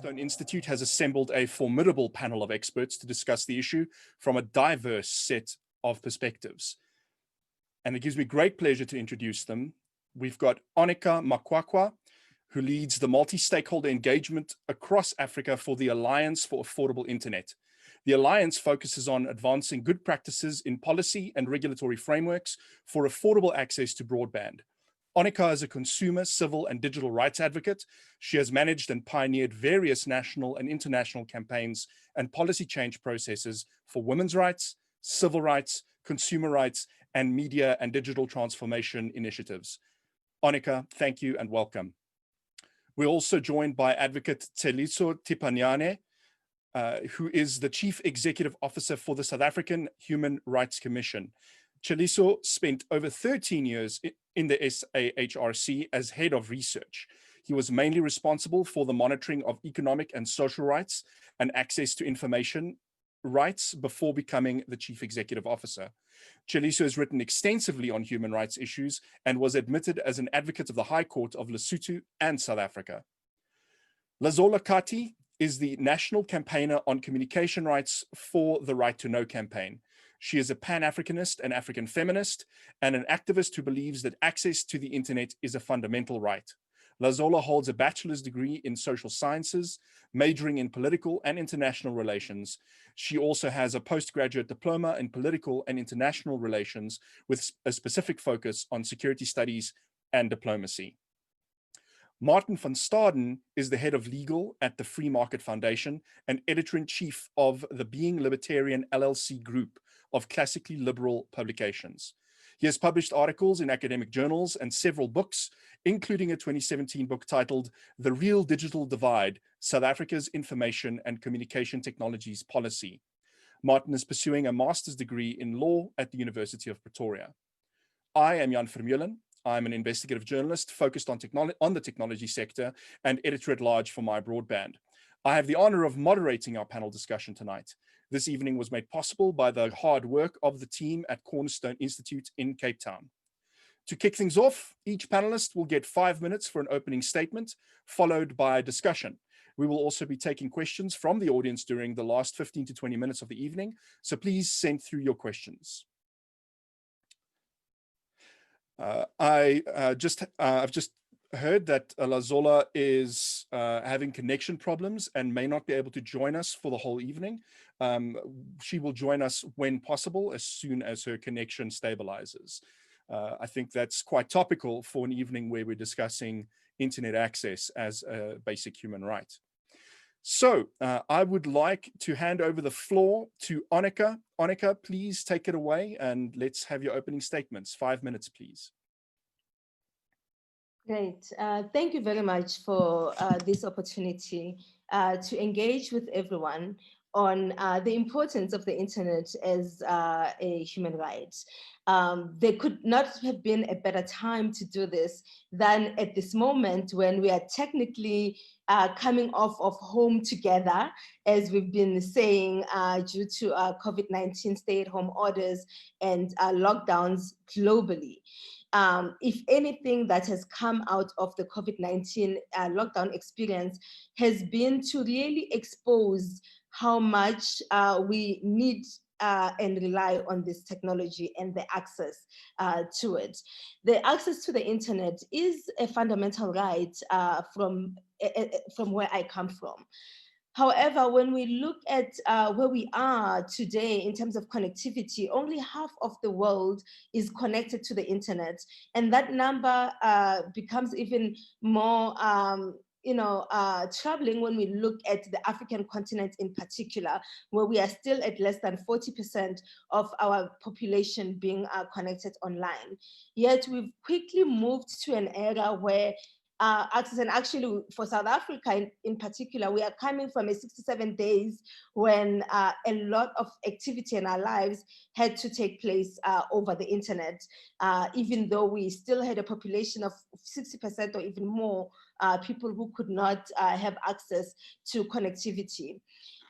Cornerstone Institute has assembled a formidable panel of experts to discuss the issue from a diverse set of perspectives. And it gives me great pleasure to introduce them. We've got Onika Makwakwa, who leads the multi-stakeholder engagement across Africa for the Alliance for Affordable Internet. The Alliance focuses on advancing good practices in policy and regulatory frameworks for affordable access to broadband. Onika is a consumer, civil, and digital rights advocate. She has managed and pioneered various national and international campaigns and policy change processes for women's rights, civil rights, consumer rights, and media and digital transformation initiatives. Onika, thank you and welcome. We're also joined by Advocate Tsheliso Tipanyane, who is the Chief Executive Officer for the South African Human Rights Commission. Tsheliso spent over 13 years in the SAHRC as head of research. He was mainly responsible for the monitoring of economic and social rights and access to information rights before becoming the chief executive officer. Tsheliso has written extensively on human rights issues and was admitted as an advocate of the High Court of Lesotho and South Africa. Lazola Kati is the national campaigner on communication rights for the Right to Know campaign. She is a Pan-Africanist and African feminist and an activist who believes that access to the internet is a fundamental right. Lazola holds a bachelor's degree in social sciences, majoring in political and international relations. She also has a postgraduate diploma in political and international relations with a specific focus on security studies and diplomacy. Martin van Staden is the head of legal at the Free Market Foundation and editor-in-chief of the Being Libertarian LLC group of classically liberal publications. He has published articles in academic journals and several books, including a 2017 book titled The Real Digital Divide, South Africa's Information and Communication Technologies Policy. Martin is pursuing a master's degree in law at the University of Pretoria. I am Jan Vermeulen. I'm an investigative journalist focused on the technology sector and editor-at-large for MyBroadband. I have the honor of moderating our panel discussion tonight. This evening was made possible by the hard work of the team at Cornerstone Institute in Cape Town. To kick things off, each panelist will get 5 minutes for an opening statement, followed by a discussion. We will also be taking questions from the audience during the last 15 to 20 minutes of the evening, so please send through your questions. I've just heard that Lazola is having connection problems and may not be able to join us for the whole evening. She will join us when possible, as soon as her connection stabilizes. I think that's quite topical for an evening where we're discussing internet access as a basic human right. So I would like to hand over the floor to Onika. Onika, please take it away and let's have your opening statements. 5 minutes, please. Great. Thank you very much for this opportunity to engage with everyone on the importance of the internet as a human right. There could not have been a better time to do this than at this moment when we are technically coming off of home together, as we've been saying, due to COVID-19 stay-at-home orders and lockdowns globally. If anything that has come out of the COVID-19 lockdown experience has been to really expose how much we need and rely on this technology and the access to it. The access to the internet is a fundamental right from where I come from. However, when we look at where we are today in terms of connectivity, only half of the world is connected to the internet. And that number becomes even more troubling when we look at the African continent in particular, where we are still at less than 40% of our population being connected online. Yet we've quickly moved to an era where access, and actually for South Africa in particular, we are coming from a 67 days when a lot of activity in our lives had to take place over the internet, even though we still had a population of 60% or even more people who could not have access to connectivity.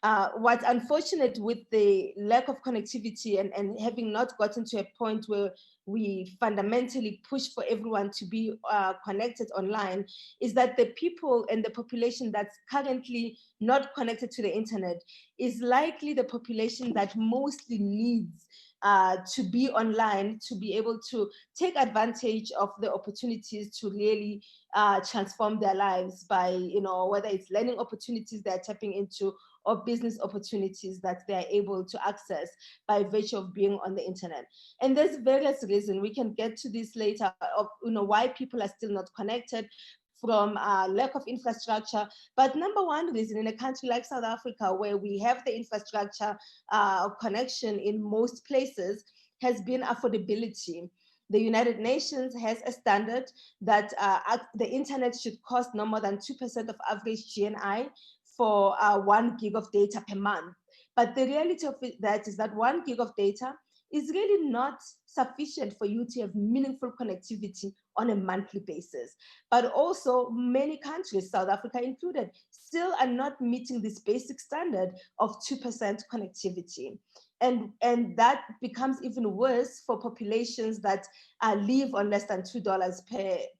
What's unfortunate with the lack of connectivity and having not gotten to a point where we fundamentally push for everyone to be connected online is that the people and the population that's currently not connected to the internet is likely the population that mostly needs to be online, to be able to take advantage of the opportunities to really transform their lives by, whether it's learning opportunities they're tapping into or business opportunities that they're able to access by virtue of being on the internet. And there's various reasons. We can get to this later of why people are still not connected, from lack of infrastructure. But number one reason in a country like South Africa, where we have the infrastructure connection in most places, has been affordability. The United Nations has a standard that the internet should cost no more than 2% of average GNI for 1 gig of data per month. But the reality of that is that 1 gig of data is really not sufficient for you to have meaningful connectivity on a monthly basis. But also many countries, South Africa included, still are not meeting this basic standard of 2% connectivity. And that becomes even worse for populations that live on less than $2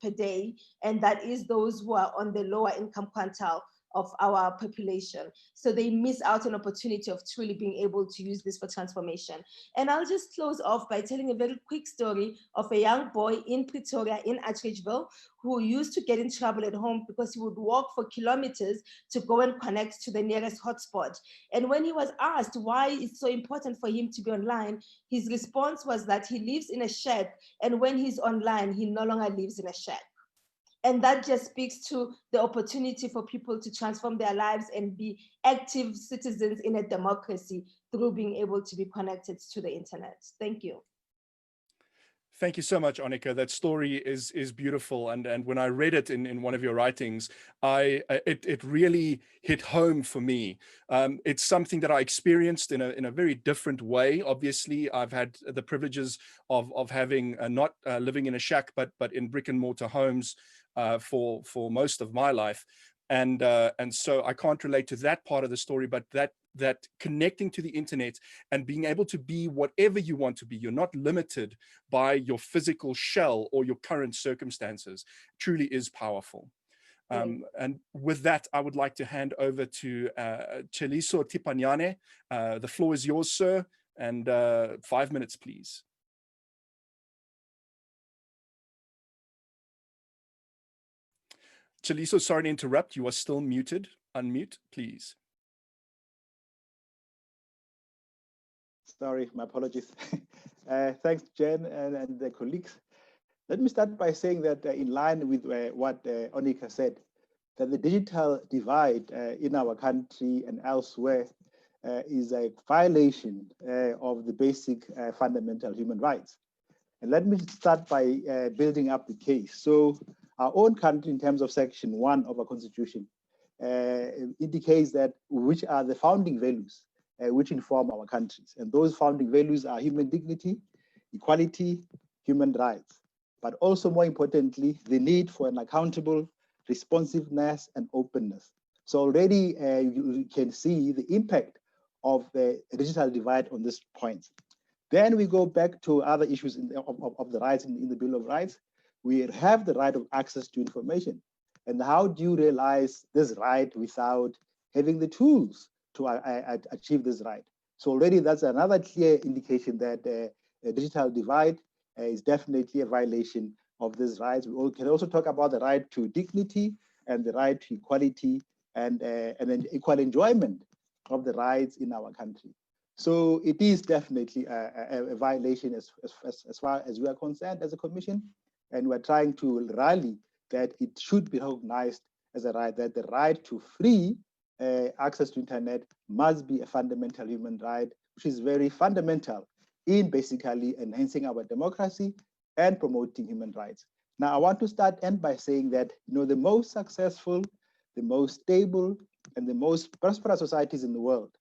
per day, and that is those who are on the lower income quintile of our population. So they miss out on opportunity of truly being able to use this for transformation. And I'll just close off by telling a very quick story of a young boy in Pretoria, in Atteridgeville, who used to get in trouble at home because he would walk for kilometers to go and connect to the nearest hotspot. And when he was asked why it's so important for him to be online, his response was that he lives in a shack, and when he's online, he no longer lives in a shack. And that just speaks to the opportunity for people to transform their lives and be active citizens in a democracy through being able to be connected to the internet. Thank you. Thank you so much, Annika. That story is beautiful, and when I read it in one of your writings, it really hit home for me. It's something that I experienced in a very different way. Obviously, I've had the privileges of having not living in a shack, but in brick and mortar homes for most of my life, and so I can't relate to that part of the story, but that connecting to the internet and being able to be whatever you want to be, you're not limited by your physical shell or your current circumstances, truly is powerful. And with that, I would like to hand over to Cheliso Tipanyane. The floor is yours, sir, and 5 minutes, please. Cheliso, sorry to interrupt. You are still muted. Unmute, please. Sorry, my apologies. Thanks, Jen and the colleagues. Let me start by saying that in line with what Onika said, that the digital divide in our country and elsewhere is a violation of the basic fundamental human rights. And let me start by building up the case. So our own country, in terms of Section 1 of our Constitution, indicates that which are the founding values which inform our countries. And those founding values are human dignity, equality, human rights, but also more importantly, the need for an accountable responsiveness and openness. So already you can see the impact of the digital divide on this point. Then we go back to other issues of the rights in the Bill of Rights. We have the right of access to information. And how do you realize this right without having the tools to achieve this right? So already that's another clear indication that the digital divide is definitely a violation of these rights. We can also talk about the right to dignity and the right to equality and an equal enjoyment of the rights in our country. So it is definitely a violation as far as we are concerned as a commission, and we're trying to rally that it should be recognized as a right, that the right to free access to internet must be a fundamental human right, which is very fundamental in basically enhancing our democracy and promoting human rights. Now, I want to end by saying that the most successful, the most stable, and the most prosperous societies in the world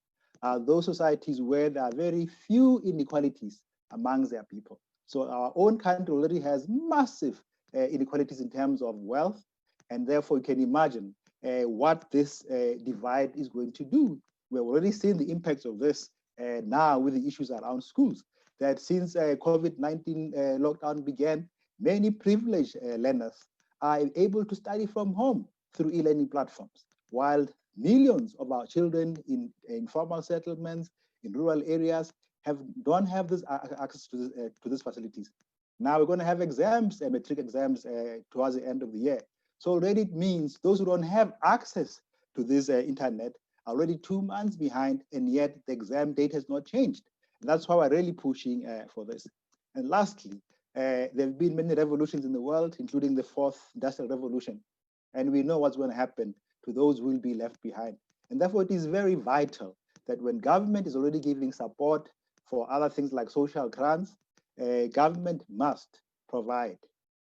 are those societies where there are very few inequalities amongst their people. So our own country already has massive inequalities in terms of wealth, and therefore you can imagine what this divide is going to do We're already seeing the impacts of this now with the issues around schools. That since COVID-19 lockdown began, many privileged learners are able to study from home through e-learning platforms, while millions of our children in informal settlements, in rural areas, don't have this access to these facilities. Now we're going to have exams, matric exams towards the end of the year. So already it means those who don't have access to this internet are already 2 months behind, and yet the exam date has not changed. And that's why we're really pushing for this. And lastly, there have been many revolutions in the world, including the fourth industrial revolution. And we know what's going to happen to those who will be left behind. And therefore, it is very vital that when government is already giving support for other things like social grants, government must provide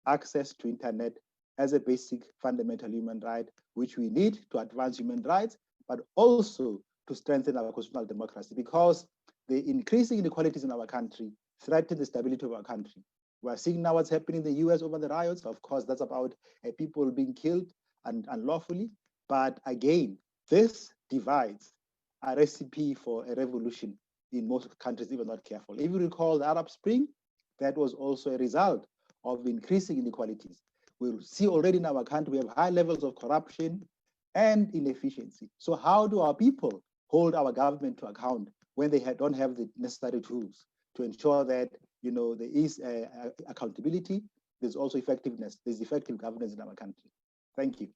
access to internet as a basic fundamental human right, which we need to advance human rights, but also to strengthen our constitutional democracy, because the increasing inequalities in our country threaten the stability of our country. We're seeing now what's happening in the US over the riots. Of course, that's about people being killed unlawfully. But again, this divides a recipe for a revolution in most countries, if we're not careful. If you recall the Arab Spring, that was also a result of increasing inequalities. We see already in our country, we have high levels of corruption and inefficiency. So how do our people hold our government to account when they don't have the necessary tools to ensure that there is accountability, there's also effectiveness, there's effective governance in our country? Thank you.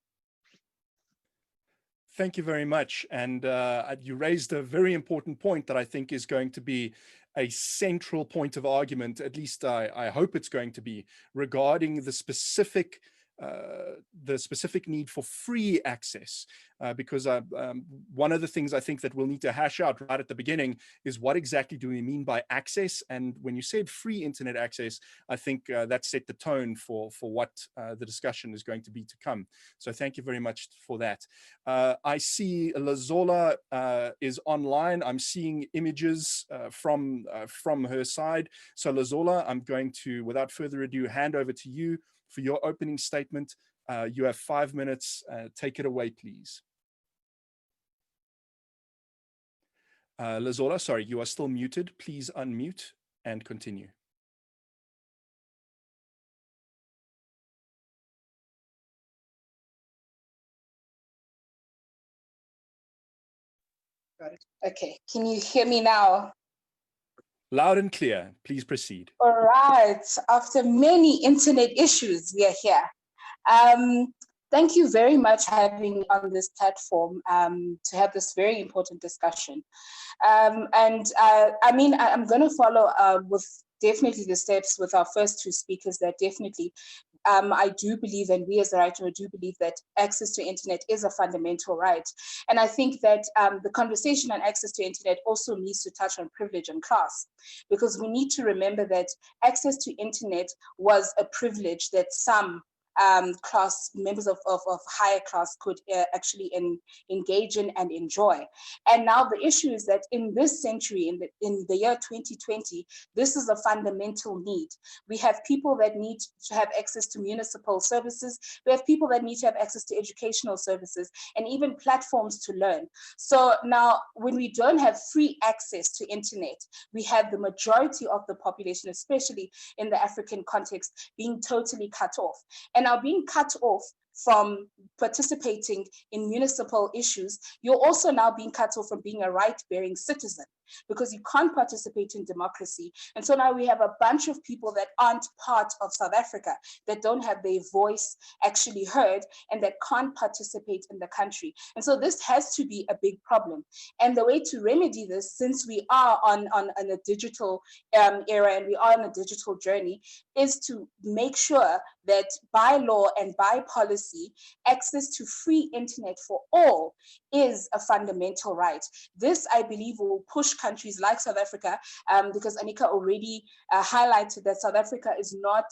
Thank you very much. And you raised a very important point that I think is going to be a central point of argument, at least I hope it's going to be, regarding the specific need for free access, because one of the things I think that we'll need to hash out right at the beginning is what exactly do we mean by access? And when you said free internet access, I think that set the tone for what the discussion is going to be to come. So thank you very much for that. I see Lazola is online. I'm seeing images from her side. So Lazola, I'm going to, without further ado, hand over to you for your opening statement. You have 5 minutes. Take it away, please. Lazola, sorry, you are still muted. Please unmute and continue. Got it. Okay, can you hear me now? Loud and clear, please proceed. All right, after many internet issues, we are here. Thank you very much for having me on this platform to have this very important discussion. I mean, I'm going to follow with definitely the steps with our first two speakers that definitely I do believe, and we as a writer do believe, that access to internet is a fundamental right. And I think that the conversation on access to internet also needs to touch on privilege and class, because we need to remember that access to internet was a privilege that some class members of higher class could actually engage in and enjoy. And now the issue is that in this century, in the year 2020, this is a fundamental need. We have people that need to have access to municipal services. We have people that need to have access to educational services and even platforms to learn. So now when we don't have free access to internet, we have the majority of the population, especially in the African context, being totally cut off. And now being cut off from participating in municipal issues, you're also now being cut off from being a right-bearing citizen, because you can't participate in democracy. And so now we have a bunch of people that aren't part of South Africa, that don't have their voice actually heard, and that can't participate in the country. And so this has to be a big problem. And the way to remedy this, since we are on a digital era and we are on a digital journey, is to make sure that by law and by policy, access to free internet for all is a fundamental right. This, I believe, will push countries like South Africa, because Anika already highlighted that South Africa is not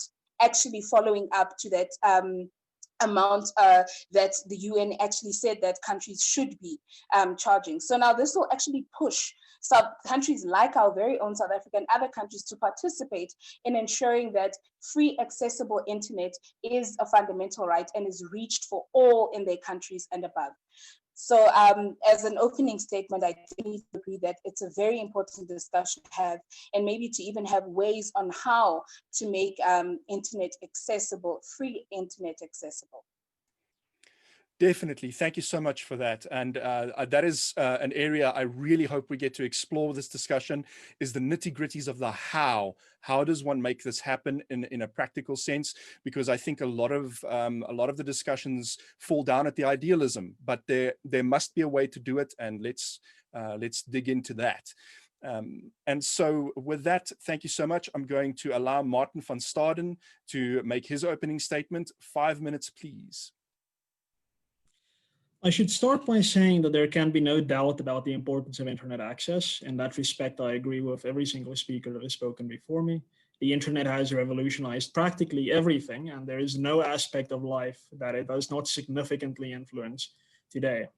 actually following up to that amount that the UN actually said that countries should be charging. So now this will actually push countries like our very own South Africa and other countries to participate in ensuring that free accessible internet is a fundamental right and is reached for all in their countries and above. So as an opening statement, I definitely agree that it's a very important discussion to have, and maybe to even have ways on how to make internet accessible, free internet accessible. Definitely. Thank you so much for that. And that is an area I really hope we get to explore this discussion, is the nitty-gritties of the how. How does one make this happen in a practical sense? Because I think a lot of the discussions fall down at the idealism, but there must be a way to do it, and let's dig into that. And so with that, thank you so much. I'm going to allow Martin van Staden to make his opening statement. 5 minutes, please. I should start by saying that there can be no doubt about the importance of internet access. In that respect, I agree with every single speaker that has spoken before me. The internet has revolutionized practically everything, and there is no aspect of life that it does not significantly influence today.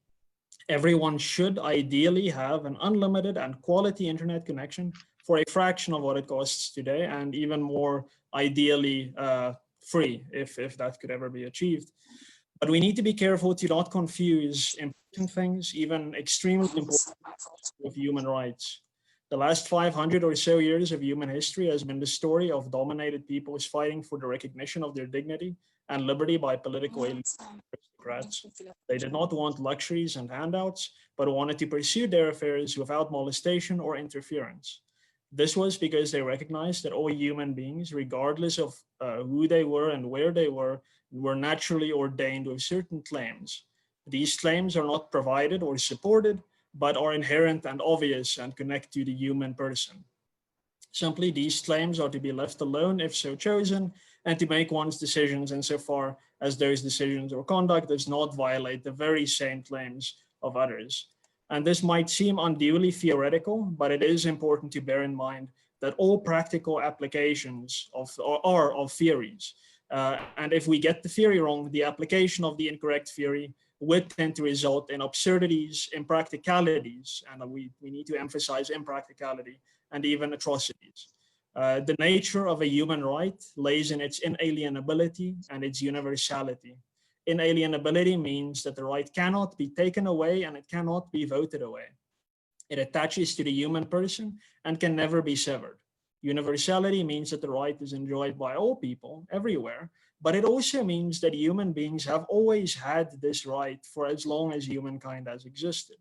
Everyone should ideally have an unlimited and quality internet connection for a fraction of what it costs today, and even more ideally free, if that could ever be achieved. But we need to be careful to not confuse important things, even extremely important, with human rights. The last 500 or so years of human history has been the story of dominated peoples fighting for the recognition of their dignity and liberty by political aristocrats. They did not want luxuries and handouts, but wanted to pursue their affairs without molestation or interference. This was because they recognized that all human beings, regardless of who they were and where they were naturally ordained with certain claims. These claims are not provided or supported, but are inherent and obvious and connect to the human person. Simply, these claims are to be left alone if so chosen, and to make one's decisions insofar as those decisions or conduct does not violate the very same claims of others. And this might seem unduly theoretical, but it is important to bear in mind that all practical applications are of theories. And if we get the theory wrong, the application of the incorrect theory would tend to result in absurdities, impracticalities, and we need to emphasize impracticality, and even atrocities. The nature of a human right lays in its inalienability and its universality. Inalienability means that the right cannot be taken away and it cannot be voted away. It attaches to the human person and can never be severed. Universality means that the right is enjoyed by all people everywhere, but it also means that human beings have always had this right for as long as humankind has existed.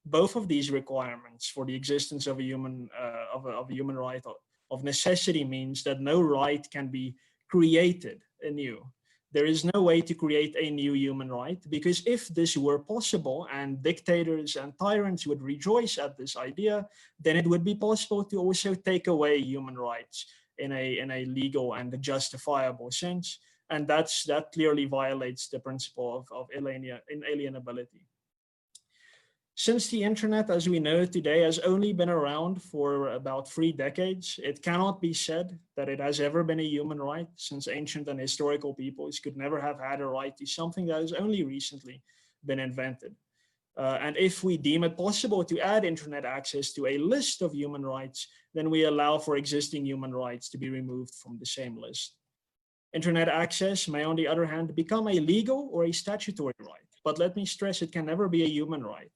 Both of these requirements for the existence of a human right of necessity means that no right can be created anew. There is no way to create a new human right, because if this were possible and dictators and tyrants would rejoice at this idea, then it would be possible to also take away human rights in a legal and a justifiable sense. And that clearly violates the principle of inalienability. Since the internet, as we know it today, has only been around for about 3 decades, it cannot be said that it has ever been a human right, since ancient and historical peoples could never have had a right to something that has only recently been invented. And if we deem it possible to add internet access to a list of human rights, then we allow for existing human rights to be removed from the same list. Internet access may, on the other hand, become a legal or a statutory right. But let me stress, it can never be a human right.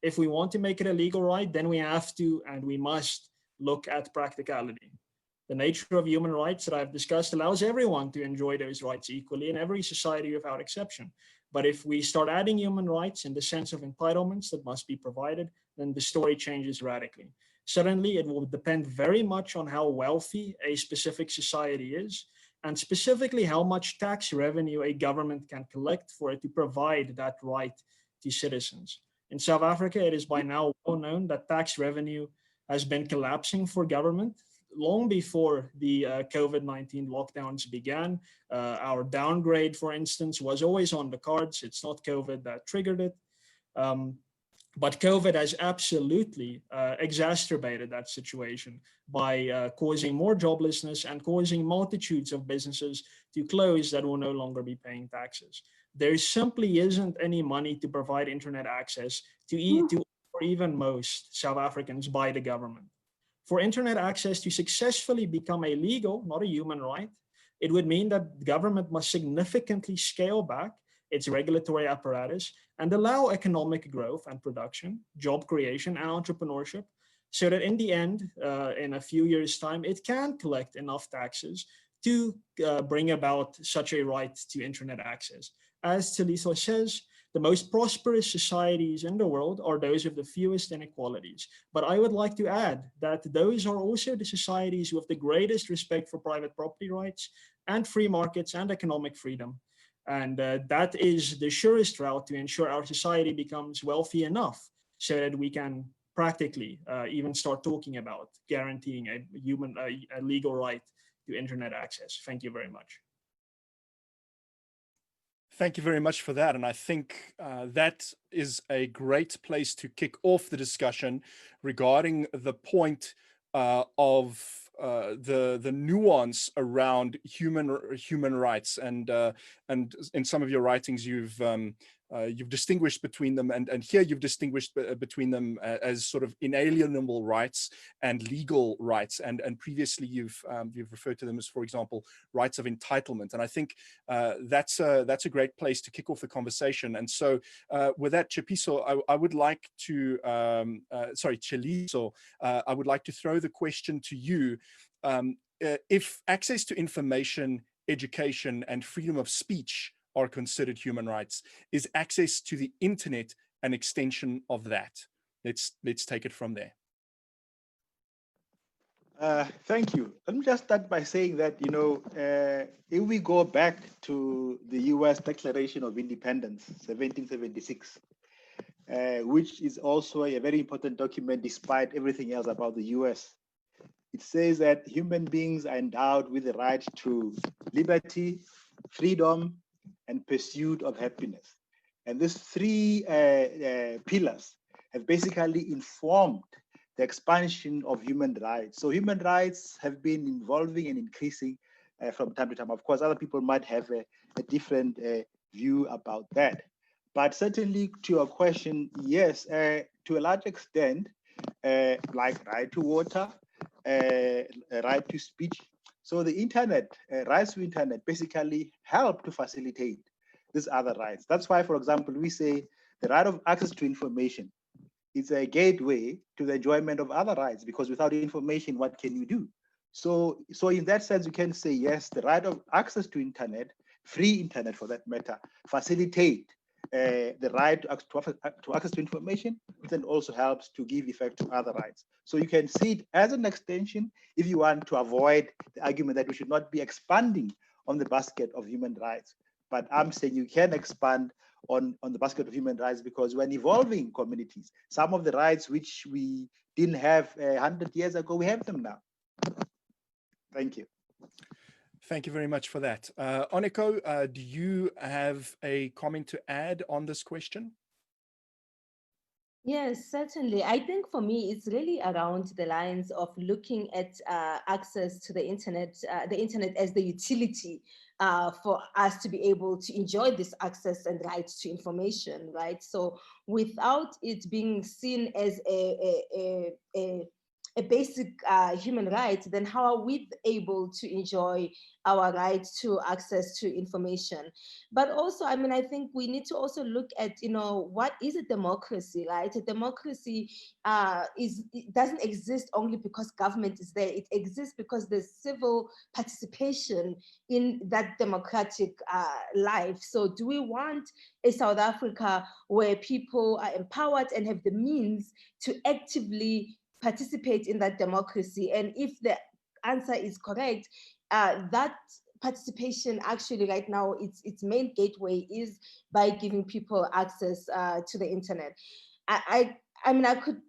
If we want to make it a legal right, then we have to and we must look at practicality. The nature of human rights that I've discussed allows everyone to enjoy those rights equally in every society without exception. But if we start adding human rights in the sense of entitlements that must be provided, then the story changes radically. Suddenly, it will depend very much on how wealthy a specific society is, and specifically how much tax revenue a government can collect for it to provide that right to citizens. In South Africa, it is by now well known that tax revenue has been collapsing for government long before the COVID-19 lockdowns began. Our downgrade, for instance, was always on the cards. It's not COVID that triggered it. But COVID has absolutely exacerbated that situation by causing more joblessness and causing multitudes of businesses to close that will no longer be paying taxes. There simply isn't any money to provide internet access to or even most South Africans by the government. For internet access to successfully become a legal, not a human right, it would mean that the government must significantly scale back its regulatory apparatus and allow economic growth and production, job creation and entrepreneurship, so that in the end, in a few years' time, it can collect enough taxes to bring about such a right to internet access. As Taliso says, the most prosperous societies in the world are those with the fewest inequalities. But I would like to add that those are also the societies with the greatest respect for private property rights and free markets and economic freedom. And that is the surest route to ensure our society becomes wealthy enough so that we can practically even start talking about guaranteeing a legal right to internet access. Thank you very much. Thank you very much for that. And I think that is a great place to kick off the discussion regarding the point of the nuance around human rights. And in some of your writings, you've distinguished between them, and here you've distinguished between them as sort of inalienable rights and legal rights, and previously you've referred to them as, for example, rights of entitlement. And I think that's a great place to kick off the conversation. And so with that, Tshepiso, I would like to Tsheliso, I would like to throw the question to you. If access to information, education, and freedom of speech are considered human rights, is access to the internet an extension of that? Let's take it from there. Thank you. Let me just start by saying that, if we go back to the US Declaration of Independence, 1776, which is also a very important document despite everything else about the US, it says that human beings are endowed with the right to liberty, freedom, and pursuit of happiness. And these three pillars have basically informed the expansion of human rights. So human rights have been evolving and increasing from time to time. Of course, other people might have a different view about that. But certainly to your question, yes, to a large extent, like right to water, right to speech. So the internet, rights to internet basically help to facilitate these other rights. That's why, for example, we say the right of access to information is a gateway to the enjoyment of other rights, because without information, what can you do? So in that sense, you can say, yes, the right of access to internet, free internet for that matter, facilitate the right to access to information, which then also helps to give effect to other rights. So you can see it as an extension if you want to avoid the argument that we should not be expanding on the basket of human rights. But I'm saying you can expand on the basket of human rights, because when evolving communities, some of the rights which we didn't have 100 years ago, we have them now. Thank you. Thank you very much for that. Oneko, do you have a comment to add on this question? Yes, certainly. I think for me, it's really around the lines of looking at access to the internet as the utility for us to be able to enjoy this access and rights to information, right? So without it being seen as a basic human right, then how are we able to enjoy our right to access to information? But also, I mean, I think we need to also look at, what is a democracy, right? A democracy it doesn't exist only because government is there. It exists because there's civil participation in that democratic life. So do we want a South Africa where people are empowered and have the means to actively participate in that democracy? And if the answer is correct, that participation actually right now, its main gateway is by giving people access to the internet. I mean, I could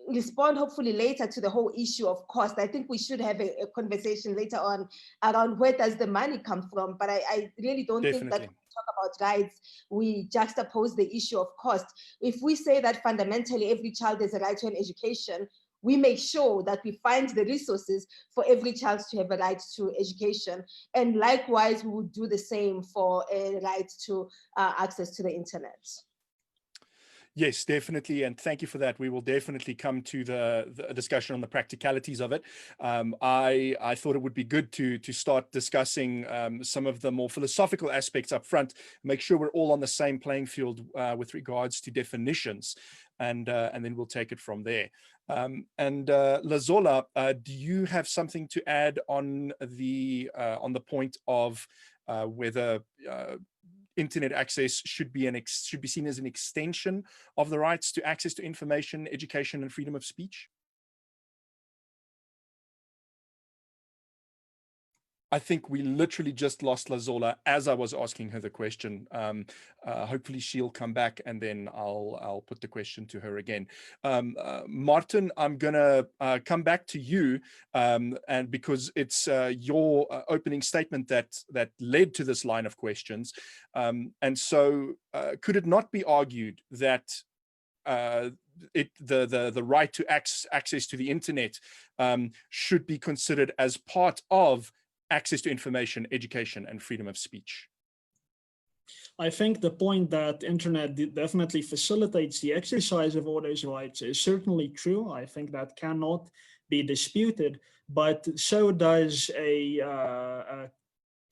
respond hopefully later to the whole issue of cost. I think we should have a conversation later on around where does the money come from, but I really don't think that when we talk about rights, we juxtapose the issue of cost. If we say that fundamentally every child has a right to an education, we make sure that we find the resources for every child to have a right to education. And likewise, we would do the same for a right to access to the internet. Yes, definitely. And thank you for that. We will definitely come to the discussion on the practicalities of it. I thought it would be good to start discussing some of the more philosophical aspects up front, make sure we're all on the same playing field with regards to definitions, and then we'll take it from there. Lazola, do you have something to add on the point of whether internet access should be seen as an extension of the rights to access to information, education, and freedom of speech? I think we literally just lost Lazola as I was asking her the question. Hopefully she'll come back, and then I'll put the question to her again. Martin, I'm gonna come back to you, and because it's your opening statement that led to this line of questions. And so could it not be argued that the right to access to the internet should be considered as part of access to information, education, and freedom of speech? I think the point that internet definitely facilitates the exercise of all those rights is certainly true. I think that cannot be disputed, but so does a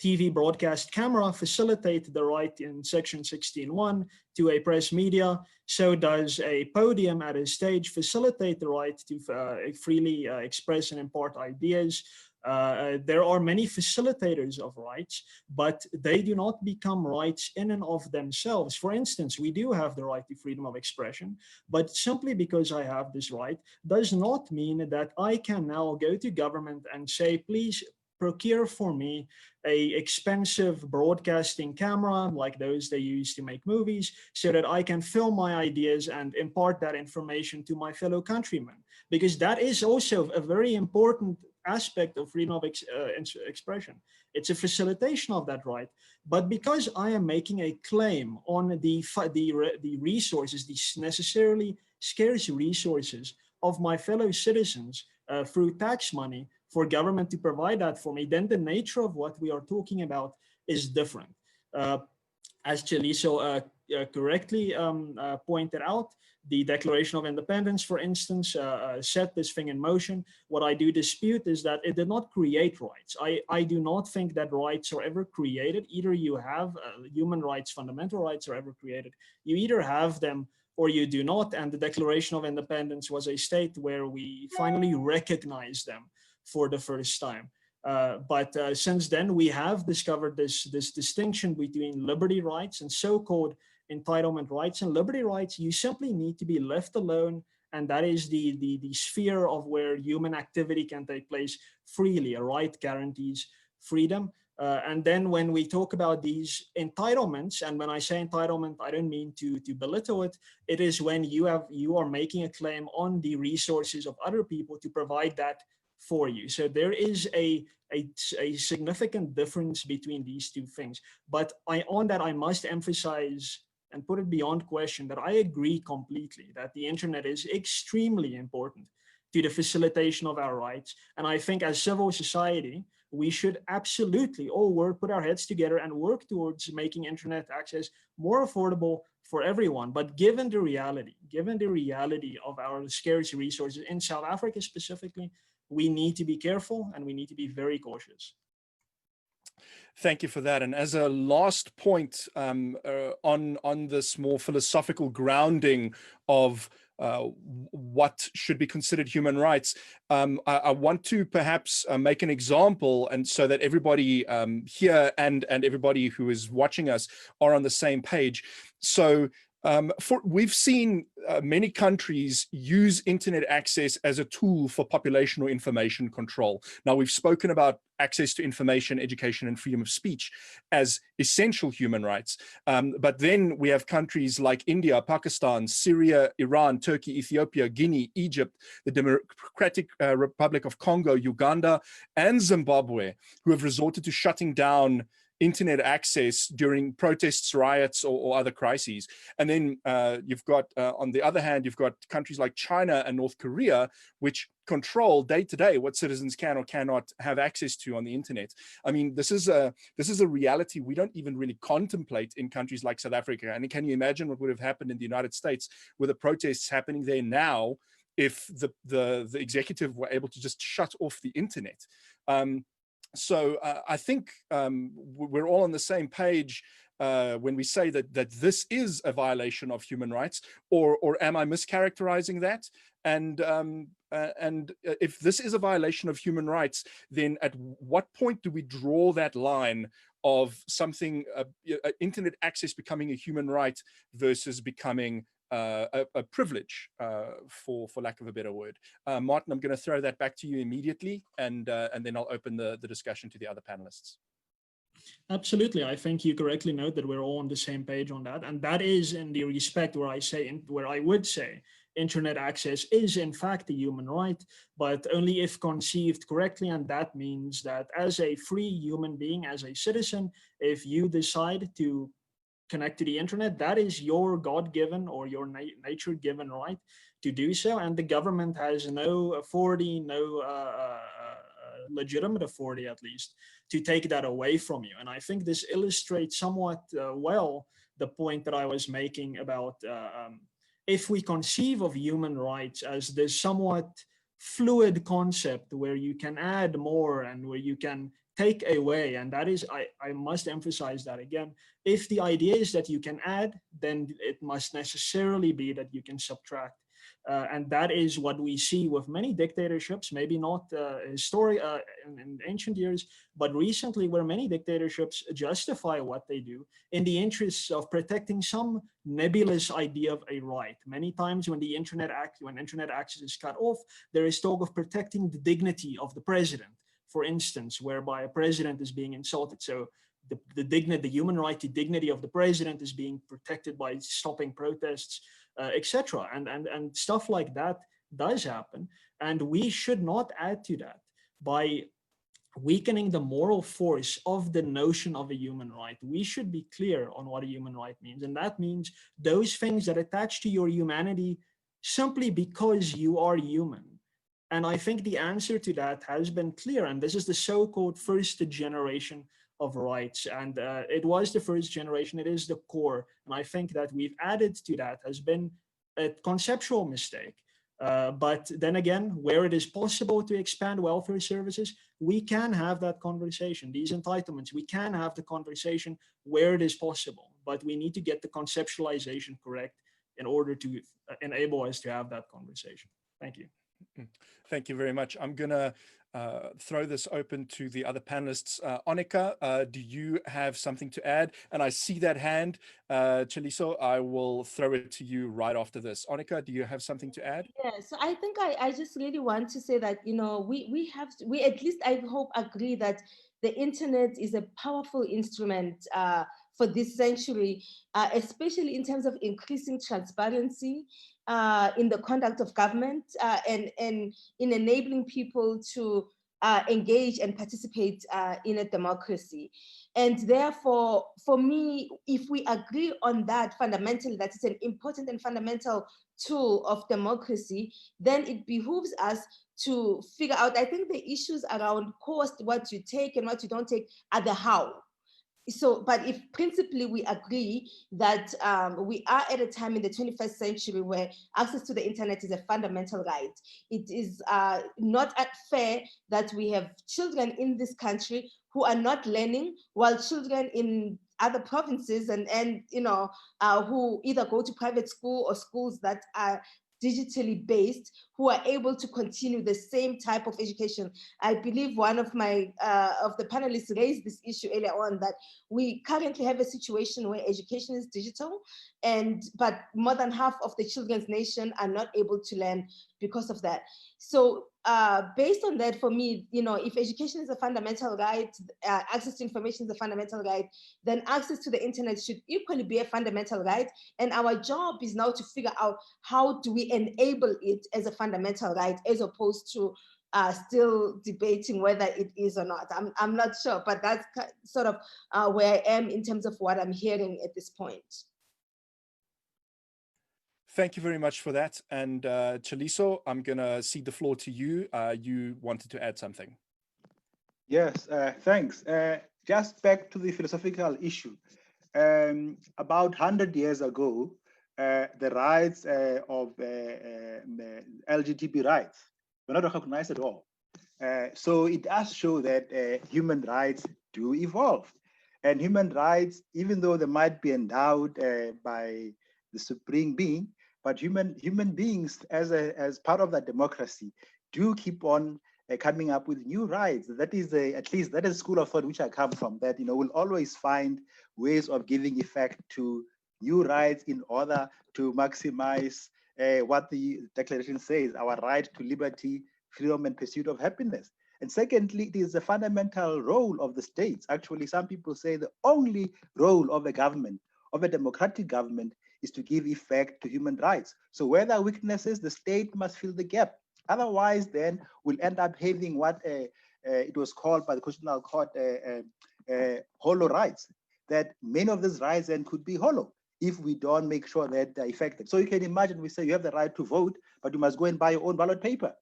TV broadcast camera facilitate the right in section 16.1 to a press media. So does a podium at a stage facilitate the right to freely express and impart ideas. There are many facilitators of rights, but they do not become rights in and of themselves. For instance, we do have the right to freedom of expression, but simply because I have this right does not mean that I can now go to government and say, please procure for me a expensive broadcasting camera like those they use to make movies so that I can film my ideas and impart that information to my fellow countrymen. Because that is also a very important aspect of freedom of expression. It's a facilitation of that right. But because I am making a claim on the resources, these necessarily scarce resources of my fellow citizens through tax money for government to provide that for me, then the nature of what we are talking about is different. As Chaliso correctly pointed out, the Declaration of Independence, for instance, set this thing in motion. What I do dispute is that it did not create rights. I do not think that rights are ever created. Either you have human rights, fundamental rights are ever created. You either have them or you do not. And the Declaration of Independence was a state where we finally recognized them for the first time. But since then, we have discovered this distinction between liberty rights and so-called entitlement rights. And liberty rights, you simply need to be left alone, and that is the sphere of where human activity can take place freely. A right guarantees freedom. And then when we talk about these entitlements, and when I say entitlement, I don't mean to belittle it. It is when you are making a claim on the resources of other people to provide that for you. So there is a significant difference between these two things. But on that, I must emphasize and put it beyond question that I agree completely that the internet is extremely important to the facilitation of our rights. And I think as civil society, we should absolutely all put our heads together and work towards making internet access more affordable for everyone. But given the reality of our scarce resources in South Africa specifically, we need to be careful and we need to be very cautious. Thank you for that. And as a last point on this more philosophical grounding of what should be considered human rights, I want to perhaps make an example, and so that everybody here and everybody who is watching us are on the same page. So we've seen many countries use internet access as a tool for population or information control. Now, we've spoken about access to information, education, and freedom of speech as essential human rights. But then we have countries like India, Pakistan, Syria, Iran, Turkey, Ethiopia, Guinea, Egypt, the Democratic Republic of Congo, Uganda, and Zimbabwe, who have resorted to shutting down internet access during protests, riots, or other crises. And then you've got, on the other hand, you've got countries like China and North Korea, which control day to day what citizens can or cannot have access to on the internet. I mean, this is a reality we don't even really contemplate in countries like South Africa. And can you imagine what would have happened in the United States with the protests happening there now if the executive were able to just shut off the internet? So I think we're all on the same page when we say that this is a violation of human rights, or am I mischaracterizing that? And if this is a violation of human rights, then at what point do we draw that line of something, internet access becoming a human right versus becoming a privilege, for lack of a better word? Martin, I'm going to throw that back to you immediately, and then I'll open the discussion to the other panelists. Absolutely. I think you correctly note that we're all on the same page on that. And that is in the respect where I would say internet access is in fact a human right, but only if conceived correctly. And that means that as a free human being, as a citizen, if you decide to connect to the internet, that is your God-given or your nature-given right to do so. And the government has no authority, no legitimate authority at least, to take that away from you. And I think this illustrates somewhat well the point that I was making about if we conceive of human rights as this somewhat fluid concept where you can add more and where you can take away, and that is, I must emphasize that again, if the idea is that you can add, then it must necessarily be that you can subtract. And that is what we see with many dictatorships, maybe not in ancient years, but recently, where many dictatorships justify what they do in the interests of protecting some nebulous idea of a right. Many times when internet access is cut off, there is talk of protecting the dignity of the president, for instance, whereby a president is being insulted. So the human right to dignity of the president is being protected by stopping protests, etc. And stuff like that does happen. And we should not add to that by weakening the moral force of the notion of a human right. We should be clear on what a human right means. And that means those things that attach to your humanity simply because you are human. And I think the answer to that has been clear. And this is the so-called first generation of rights. And it was the first generation, it is the core. And I think that we've added to that has been a conceptual mistake. But then again, where it is possible to expand welfare services, we can have that conversation. These entitlements, we can have the conversation where it is possible, but we need to get the conceptualization correct in order to enable us to have that conversation. Thank you. Thank you very much. I'm going to throw this open to the other panelists. Onika, do you have something to add? And I see that hand, Chaliso. I will throw it to you right after this. Onika, do you have something to add? Yeah, so I think I just really want to say that, you know, we at least I hope agree that the internet is a powerful instrument for this century, especially in terms of increasing transparency in the conduct of government and in enabling people to engage and participate in a democracy. And therefore, for me, if we agree on that fundamentally, that it's an important and fundamental tool of democracy, then it behooves us to figure out, I think the issues around cost, what you take and what you don't take, are the how. So, but if principally we agree that we are at a time in the 21st century where access to the internet is a fundamental right, it is not fair that we have children in this country who are not learning, while children in other provinces and you know who either go to private school or schools that are digitally based, who are able to continue the same type of education. I believe one of my of the panelists raised this issue earlier on, that we currently have a situation where education is digital, but more than half of the children's nation are not able to learn because of that. So based on that, for me, you know, if education is a fundamental right, access to information is a fundamental right, then access to the internet should equally be a fundamental right. And our job is now to figure out how do we enable it as a fundamental right, as opposed to still debating whether it is or not. I'm not sure, but that's sort of where I am in terms of what I'm hearing at this point. Thank you very much for that. And Chaliso, I'm going to cede the floor to you. You wanted to add something. Yes, thanks. Just back to the philosophical issue. About 100 years ago, the rights of LGBT rights were not recognized at all. So it does show that human rights do evolve. And human rights, even though they might be endowed by the supreme being, but human beings, as part of that democracy, do keep on coming up with new rights. That is at least that is school of thought which I come from. That we'll always find ways of giving effect to new rights in order to maximize what the declaration says: our right to liberty, freedom, and pursuit of happiness. And secondly, it is a fundamental role of the states. Actually, some people say the only role of a government, of a democratic government, is to give effect to human rights. So where there are weaknesses, the state must fill the gap. Otherwise, then we'll end up having what it was called by the Constitutional Court hollow rights, that many of these rights then could be hollow if we don't make sure that they're effective. So you can imagine we say you have the right to vote, but you must go and buy your own ballot paper.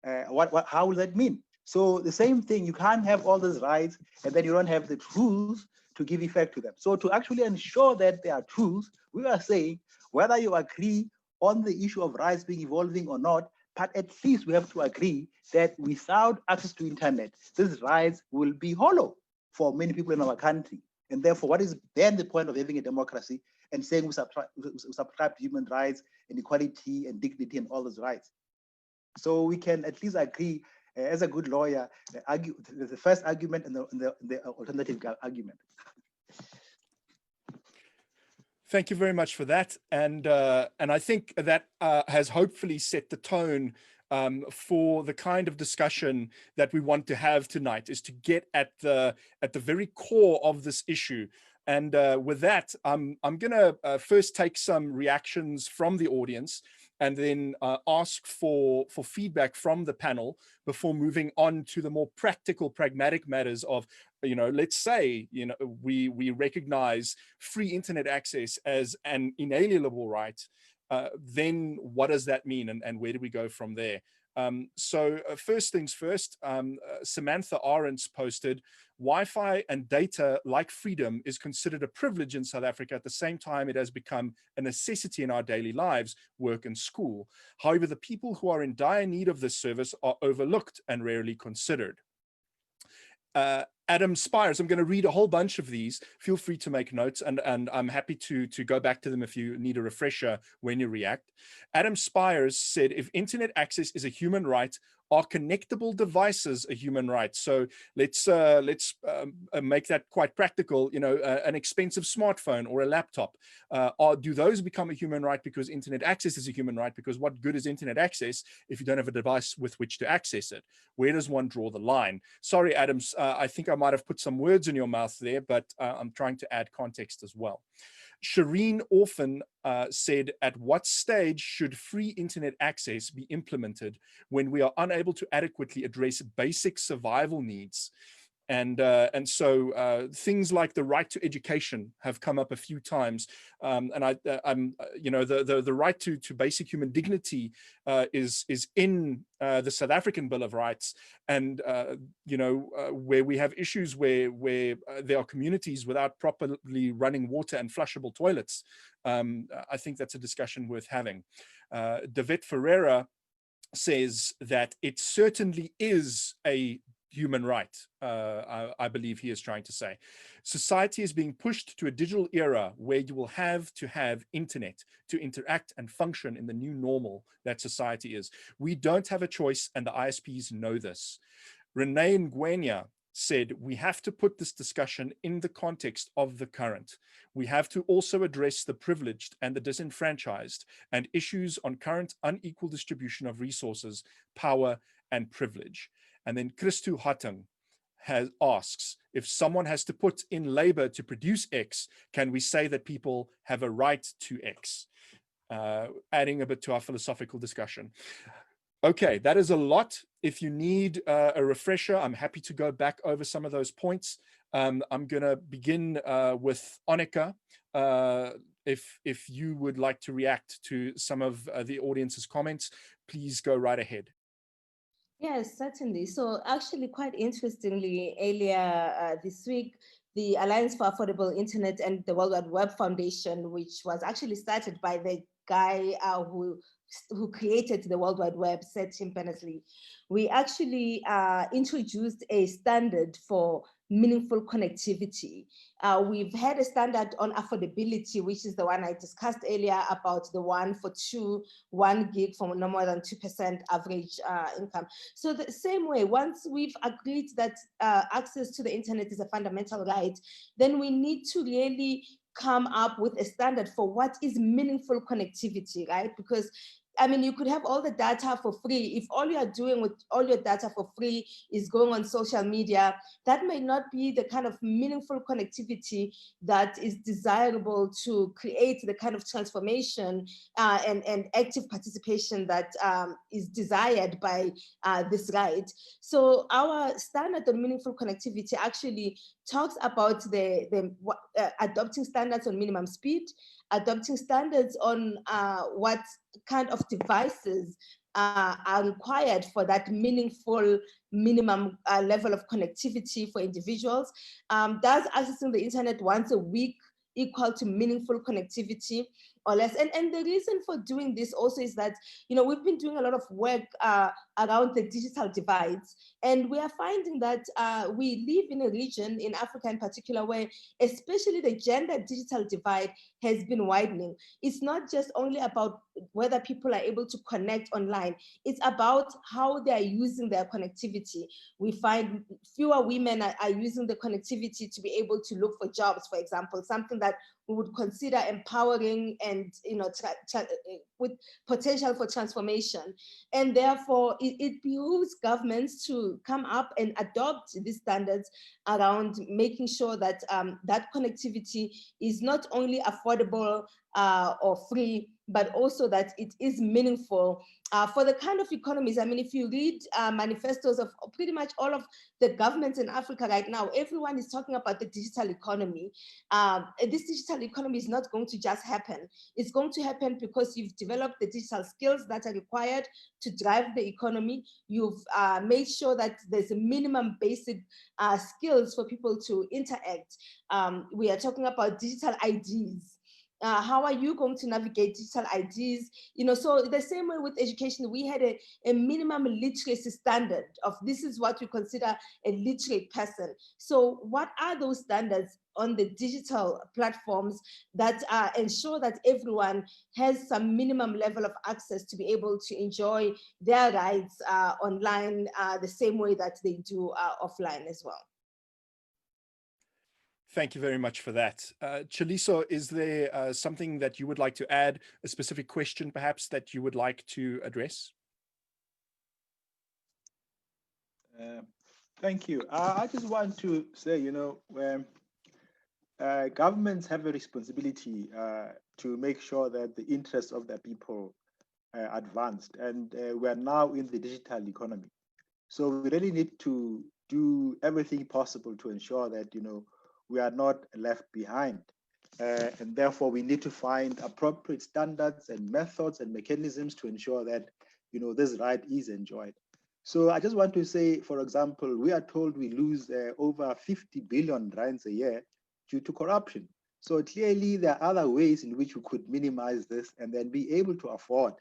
How will that mean? So the same thing, you can't have all these rights and then you don't have the tools to give effect to them. So to actually ensure that there are tools, we are saying whether you agree on the issue of rights being evolving or not, but at least we have to agree that without access to internet, these rights will be hollow for many people in our country. And therefore, what is then the point of having a democracy and saying we subscribe to human rights and equality and dignity and all those rights? So we can at least agree, as a good lawyer, argue the first argument and the alternative argument. Thank you very much for that. And I think that has hopefully set the tone for the kind of discussion that we want to have tonight, is to get at the very core of this issue. And with that, I'm going to first take some reactions from the audience and then ask for feedback from the panel before moving on to the more practical, pragmatic matters of, let's say, we recognize free internet access as an inalienable right. Then what does that mean, and where do we go from there? So first things first, Samantha Arendts posted, Wi-Fi and data like freedom is considered a privilege in South Africa. At the same time, it has become a necessity in our daily lives, work and school. However, the people who are in dire need of this service are overlooked and rarely considered. Adam Spires, I'm going to read a whole bunch of these. Feel free to make notes, and I'm happy to go back to them if you need a refresher when you react. Adam Spires said, if internet access is a human right, are connectable devices a human right? So let's make that quite practical. An expensive smartphone or a laptop, do those become a human right because internet access is a human right? Because what good is internet access if you don't have a device with which to access it? Where does one draw the line? Sorry, Adams, I think I might have put some words in your mouth there, but I'm trying to add context as well. Shireen Orphan said, at what stage should free internet access be implemented when we are unable to adequately address basic survival needs? And so things like the right to education have come up a few times, and the right to basic human dignity is in the South African Bill of Rights, and where we have issues where there are communities without properly running water and flushable toilets. I think that's a discussion worth having. David Ferreira says that it certainly is a human right, I believe he is trying to say. Society is being pushed to a digital era where you will have to have internet to interact and function in the new normal that society is. We don't have a choice, and the ISPs know this. Renee Ngwenya said, we have to put this discussion in the context of the current. We have to also address the privileged and the disenfranchised and issues on current unequal distribution of resources, power, and privilege. And then Christu Hattung asks, if someone has to put in labor to produce X, can we say that people have a right to X? Adding a bit to our philosophical discussion. Okay, that is a lot. If you need a refresher, I'm happy to go back over some of those points. I'm going to begin with Annika. If you would like to react to some of the audience's comments, please go right ahead. Yes, certainly. So actually, quite interestingly, earlier this week, the Alliance for Affordable Internet and the World Wide Web Foundation, which was actually started by the guy who created the World Wide Web, said Tim Berners-Lee, we actually introduced a standard for meaningful connectivity. We've had a standard on affordability, which is the one I discussed earlier about the 1 for 2, 1 gig for no more than 2% average income. So the same way, once we've agreed that access to the internet is a fundamental right, then we need to really come up with a standard for what is meaningful connectivity, right? Because I mean, you could have all the data for free. If all you are doing with all your data for free is going on social media, that may not be the kind of meaningful connectivity that is desirable to create the kind of transformation and active participation that is desired by this right. So our standard on meaningful connectivity actually talks about adopting standards on minimum speed, adopting standards on what kind of devices are required for that meaningful minimum level of connectivity for individuals. Does accessing the internet once a week equal to meaningful connectivity or less? And the reason for doing this also is that, you know, we've been doing a lot of work around the digital divides, and we are finding that we live in a region in Africa in particular where especially the gender digital divide has been widening. It's not just only about whether people are able to connect online, it's about how they are using their connectivity. We find fewer women are using the connectivity to be able to look for jobs, for example, something that we would consider empowering and, you know, with potential for transformation. And therefore, it behooves governments to come up and adopt these standards around making sure that that connectivity is not only affordable or free, but also that it is meaningful for the kind of economies. I mean, if you read manifestos of pretty much all of the governments in Africa right now, everyone is talking about the digital economy. This digital economy is not going to just happen. It's going to happen because you've developed the digital skills that are required to drive the economy. You've made sure that there's a minimum basic skills for people to interact. We are talking about digital IDs. How are you going to navigate digital IDs? You know, so the same way with education, we had a minimum literacy standard of this is what we consider a literate person. So what are those standards on the digital platforms that ensure that everyone has some minimum level of access to be able to enjoy their rights online the same way that they do offline as well? Thank you very much for that. Chaliso, is there something that you would like to add, a specific question perhaps that you would like to address? Thank you. I just want to say, you know, governments have a responsibility to make sure that the interests of their people are advanced. And we are now in the digital economy. So we really need to do everything possible to ensure that, you know, we are not left behind. And therefore, we need to find appropriate standards and methods and mechanisms to ensure that, you know, this right is enjoyed. So I just want to say, for example, we are told we lose over 50 billion rands a year due to corruption. So clearly, there are other ways in which we could minimize this and then be able to afford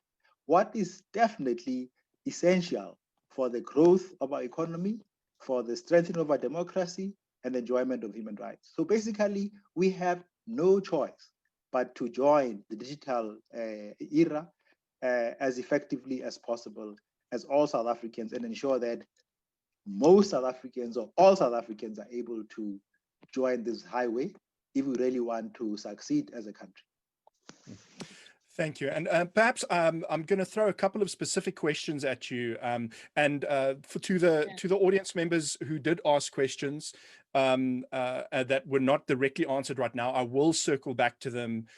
what is definitely essential for the growth of our economy, for the strengthening of our democracy, and enjoyment of human rights. So basically, we have no choice but to join the digital era as effectively as possible as all South Africans, and ensure that most South Africans or all South Africans are able to join this highway if we really want to succeed as a country. Thank you. And perhaps I'm going to throw a couple of specific questions at you. To the audience members who did ask questions that were not directly answered right now, I will circle back to them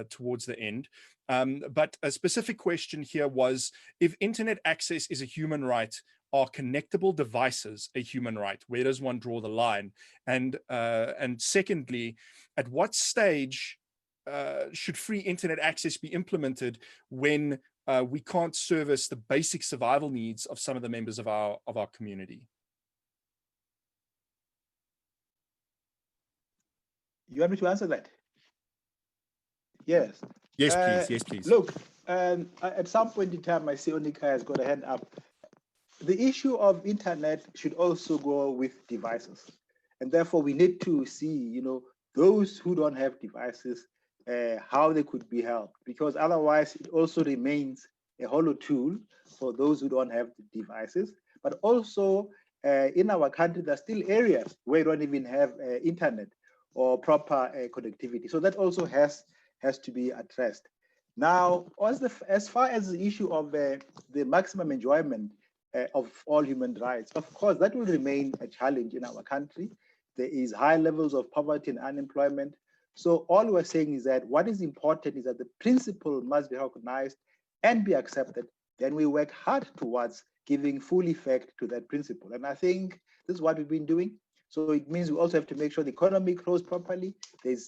towards the end. But a specific question here was, if internet access is a human right, are connectable devices a human right? Where does one draw the line? And secondly, at what stage should free internet access be implemented when we can't service the basic survival needs of some of the members of our community? You want me to answer that? Yes. Yes, please. Yes, please. Look, at some point in time, I see Onika has got a hand up. The issue of internet should also go with devices. And therefore, we need to see, those who don't have devices, how they could be helped. Because otherwise, it also remains a hollow tool for those who don't have the devices. But also, in our country, there are still areas where you don't even have internet or proper connectivity. So that also has to be addressed. Now, as far as the issue of the maximum enjoyment of all human rights, of course, that will remain a challenge in our country. There is high levels of poverty and unemployment. So all we're saying is that what is important is that the principle must be recognized and be accepted. Then we work hard towards giving full effect to that principle. And I think this is what we've been doing. So it means we also have to make sure the economy grows properly. There's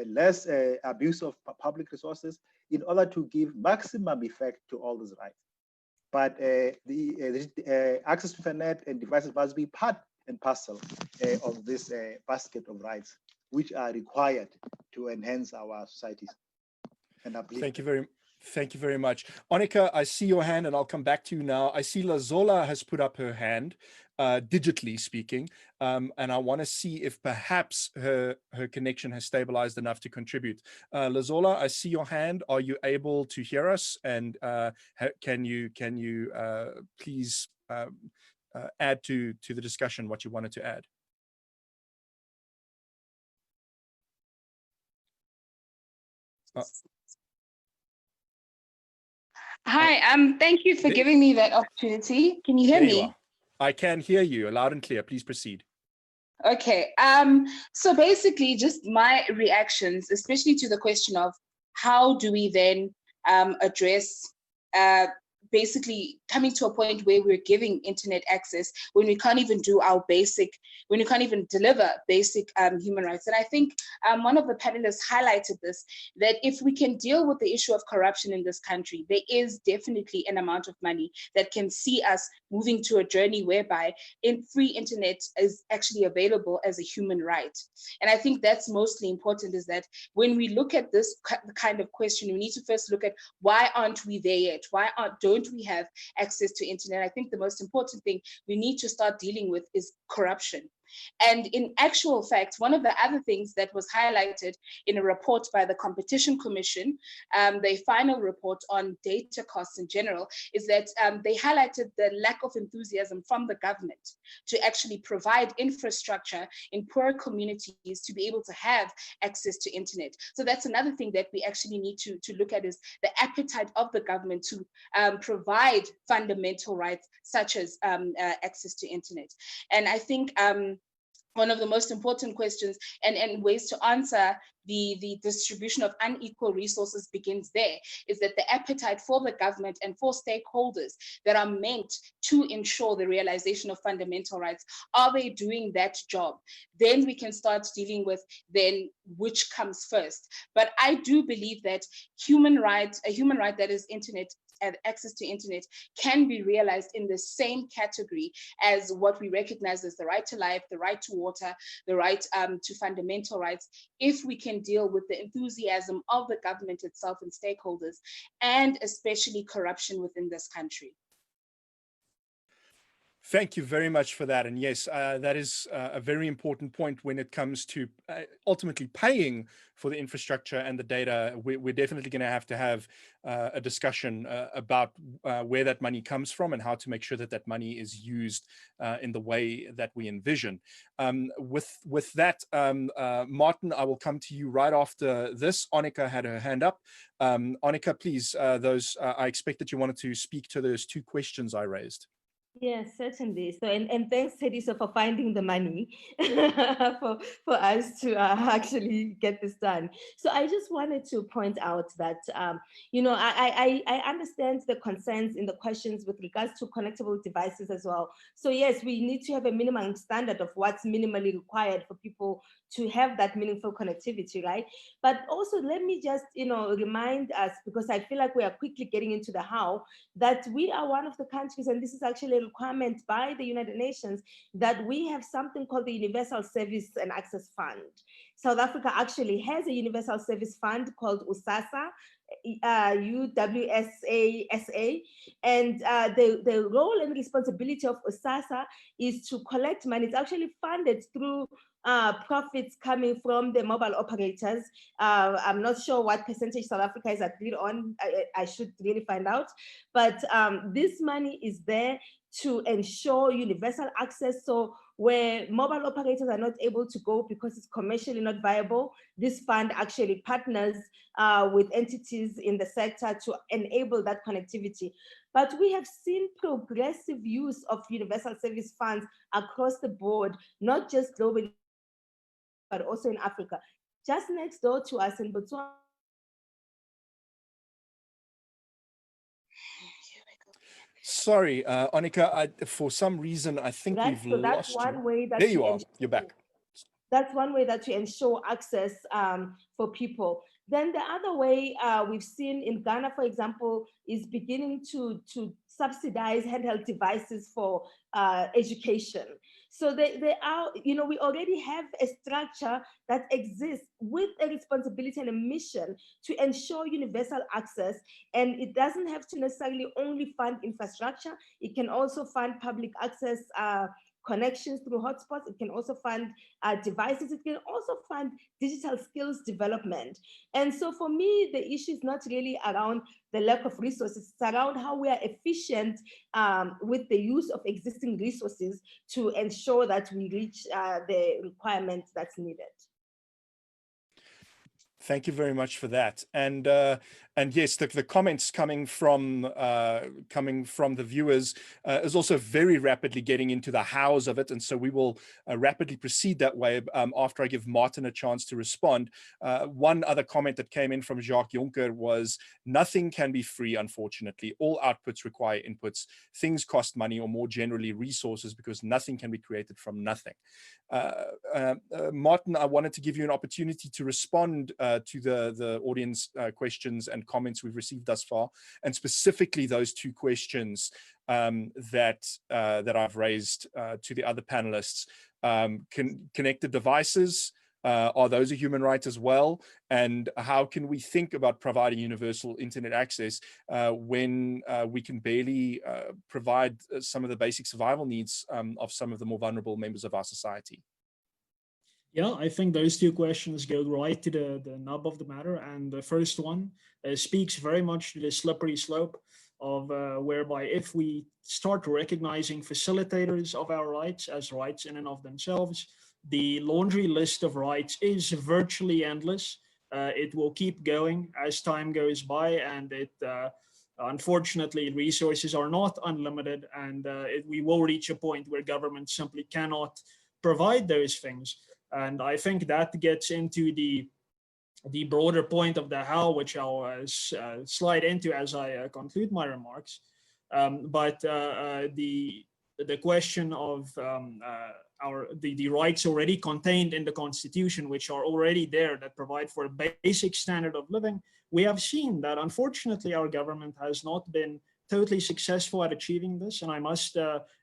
less abuse of public resources in order to give maximum effect to all these rights. But the access to internet and devices must be part and parcel of this basket of rights, which are required to enhance our societies and uplift. Thank you very much. Onika, I see your hand and I'll come back to you now. I see Lazola has put up her hand, digitally speaking, and I want to see if perhaps her connection has stabilized enough to contribute. Lazola, I see your hand. Are you able to hear us? And can you please add to the discussion what you wanted to add? Hi, thank you for giving me that opportunity. Can you hear me? I can hear you loud and clear. Please proceed. Okay, so basically just my reactions, especially to the question of how do we then address basically coming to a point where we're giving internet access when we can't even do our basic, when we can't even deliver basic human rights. And I think one of the panelists highlighted this, that if we can deal with the issue of corruption in this country, there is definitely an amount of money that can see us moving to a journey whereby free internet is actually available as a human right. And I think that's mostly important, is that when we look at this kind of question, we need to first look at why aren't we there yet? Why don't we have access to internet? I think the most important thing we need to start dealing with is corruption. And in actual fact, one of the other things that was highlighted in a report by the Competition Commission, their final report on data costs in general, is that they highlighted the lack of enthusiasm from the government to actually provide infrastructure in poor communities to be able to have access to internet. So that's another thing that we actually need to look at, is the appetite of the government to provide fundamental rights such as access to internet. And I think one of the most important questions and ways to answer the distribution of unequal resources begins there, is that the appetite for the government and for stakeholders that are meant to ensure the realization of fundamental rights, are they doing that job? Then we can start dealing with then which comes first. But I do believe that a human right that is internet and access to internet can be realized in the same category as what we recognize as the right to life, the right to water, the right to fundamental rights, if we can deal with the enthusiasm of the government itself and stakeholders, and especially corruption within this country. Thank you very much for that. And yes, that is a very important point when it comes to ultimately paying for the infrastructure and the data. We're definitely going to have a discussion about where that money comes from and how to make sure that that money is used in the way that we envision. With that, Martin, I will come to you right after this. Onika had her hand up. Onika, please, I expect that you wanted to speak to those two questions I raised. Yes, certainly. So, and thanks, Tediso, for finding the money for us to actually get this done. So, I just wanted to point out that, I understand the concerns in the questions with regards to connectable devices as well. So, yes, we need to have a minimum standard of what's minimally required for people to have that meaningful connectivity, right? But also, let me just, remind us, because I feel like we are quickly getting into the how, that we are one of the countries, and this is actually a requirement by the United Nations, that we have something called the Universal Service and Access Fund. South Africa actually has a Universal Service Fund called USASA, UWSASA, and the role and responsibility of USASA is to collect money. It's actually funded through profits coming from the mobile operators. I'm not sure what percentage South Africa is agreed on. I should really find out. But this money is there to ensure universal access. So where mobile operators are not able to go because it's commercially not viable, this fund actually partners with entities in the sector to enable that connectivity. But we have seen progressive use of universal service funds across the board, not just globally, but also in Africa. Just next door to us in Botswana, Sorry, Annika, for some reason, I think right? we've So that's lost you. one way that There you we are. You're back. That's one way that you ensure access for people. Then the other way we've seen in Ghana, for example, is beginning to subsidize handheld devices for education. So they are, we already have a structure that exists with a responsibility and a mission to ensure universal access. And it doesn't have to necessarily only fund infrastructure. It can also fund public access connections through hotspots. It can also fund devices. It can also fund digital skills development. And so for me, the issue is not really around the lack of resources. It's around how we are efficient with the use of existing resources to ensure that we reach the requirements that's needed. Thank you very much for that. And yes, the comments coming from the viewers is also very rapidly getting into the hows of it, and so we will rapidly proceed that way after I give Martin a chance to respond. One other comment that came in from Jacques Jonker was, "Nothing can be free, unfortunately. All outputs require inputs. Things cost money, or more generally, resources, because nothing can be created from nothing." Martin, I wanted to give you an opportunity to respond to the audience questions and comments we've received thus far, and specifically those two questions that I've raised to the other panelists. Connected devices, are those a human right as well? And how can we think about providing universal internet access when we can barely provide some of the basic survival needs of some of the more vulnerable members of our society? Yeah, I think those two questions go right to the nub of the matter. And the first one speaks very much to the slippery slope of whereby if we start recognizing facilitators of our rights as rights in and of themselves, the laundry list of rights is virtually endless. It will keep going as time goes by, and unfortunately, resources are not unlimited, and we will reach a point where governments simply cannot provide those things. And I think that gets into the broader point of the how, which I'll slide into as I conclude my remarks. But the question of the rights already contained in the Constitution, which are already there, that provide for a basic standard of living, we have seen that unfortunately our government has not been totally successful at achieving this. And I must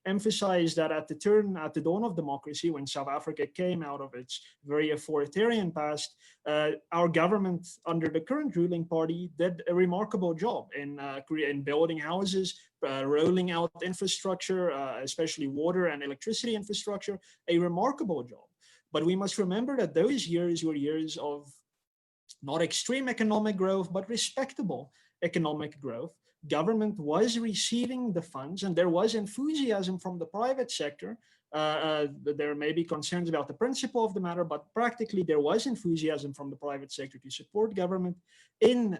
emphasize that at the dawn of democracy, when South Africa came out of its very authoritarian past, our government under the current ruling party did a remarkable job in building houses, rolling out infrastructure, especially water and electricity infrastructure, a remarkable job. But we must remember that those years were years of not extreme economic growth, but respectable economic growth. Government was receiving the funds, and there was enthusiasm from the private sector. There may be concerns about the principle of the matter, but practically there was enthusiasm from the private sector to support government in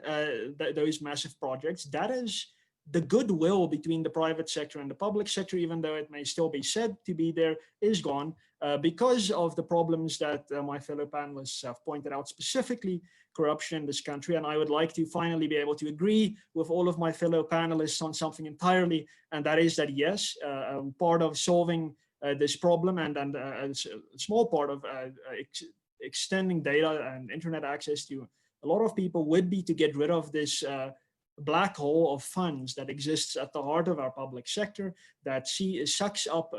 those massive projects. That is the goodwill between the private sector and the public sector, even though it may still be said to be there, is gone because of the problems that my fellow panelists have pointed out, specifically corruption in this country. And I would like to finally be able to agree with all of my fellow panelists on something entirely, and that is that, yes, part of solving this problem and a small part of extending data and internet access to a lot of people would be to get rid of this black hole of funds that exists at the heart of our public sector that sucks up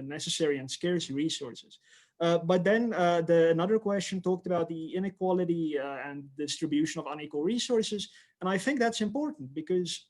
necessary and scarce resources. But then another question talked about the inequality and distribution of unequal resources. And I think that's important because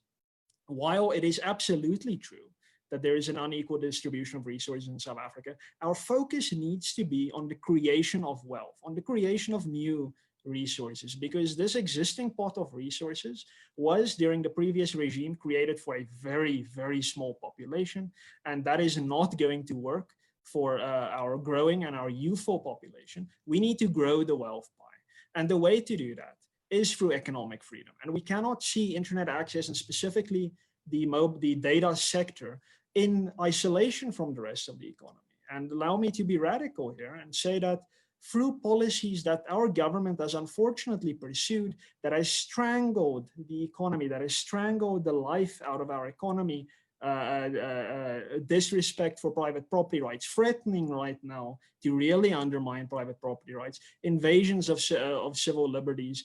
while it is absolutely true that there is an unequal distribution of resources in South Africa, our focus needs to be on the creation of wealth, on the creation of new resources, because this existing pot of resources was during the previous regime created for a very, very small population, and that is not going to work for our growing and our youthful population. We need to grow the wealth pie, and the way to do that is through economic freedom. And we cannot see internet access and specifically the data sector in isolation from the rest of the economy. And allow me to be radical here and say that through policies that our government has unfortunately pursued, that has strangled the economy, that has strangled the life out of our economy, disrespect for private property rights, threatening right now to really undermine private property rights, invasions of civil liberties,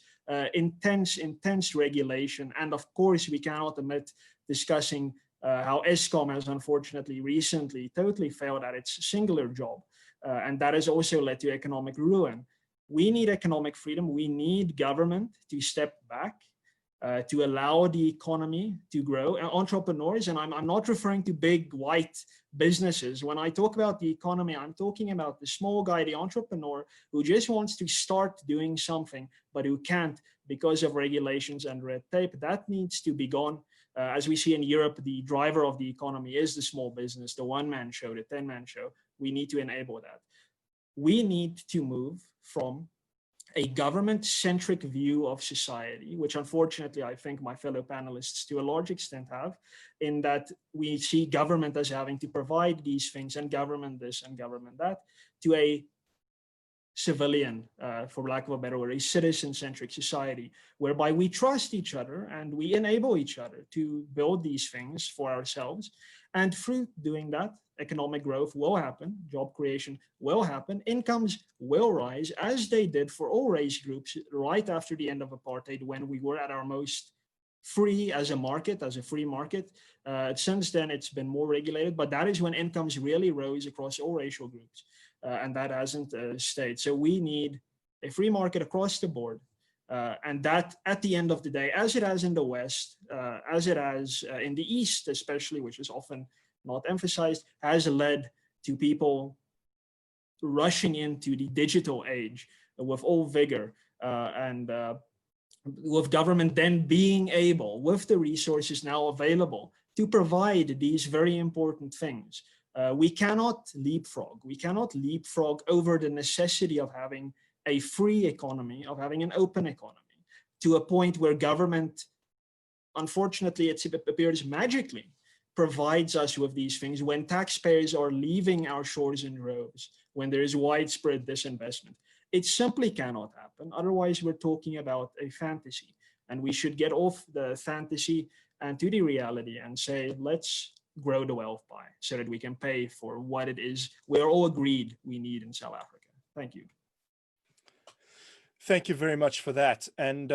intense regulation, and of course we cannot omit discussing how Eskom has unfortunately recently totally failed at its singular job. And that has also led to economic ruin. We need economic freedom. We need government to step back, to allow the economy to grow. Entrepreneurs, and I'm not referring to big white businesses. When I talk about the economy, I'm talking about the small guy, the entrepreneur who just wants to start doing something, but who can't because of regulations and red tape. That needs to be gone. As we see in Europe, the driver of the economy is the small business, the one-man show, the 10-man show. We need to enable that. We need to move from a government-centric view of society, which unfortunately I think my fellow panelists to a large extent have, in that we see government as having to provide these things and government this and government that, to a civilian, for lack of a better word, a citizen-centric society, whereby we trust each other and we enable each other to build these things for ourselves. And through doing that, economic growth will happen, job creation will happen, incomes will rise, as they did for all race groups right after the end of apartheid, when we were at our most free as a market, as a free market. Since then, it's been more regulated, but that is when incomes really rose across all racial groups, and that hasn't stayed. So we need a free market across the board, and that at the end of the day, as it has in the West, as it has in the East especially, which is often not emphasized, has led to people rushing into the digital age with all vigor, and with government then being able, with the resources now available, to provide these very important things. We cannot leapfrog. We cannot leapfrog over the necessity of having a free economy, of having an open economy, to a point where government, unfortunately, it appears magically, provides us with these things when taxpayers are leaving our shores in droves, when there is widespread disinvestment. It simply cannot happen. Otherwise, we're talking about a fantasy, and we should get off the fantasy and to the reality and say, let's grow the wealth pie so that we can pay for what it is we're all agreed we need in South Africa. Thank you. Thank you very much for that. And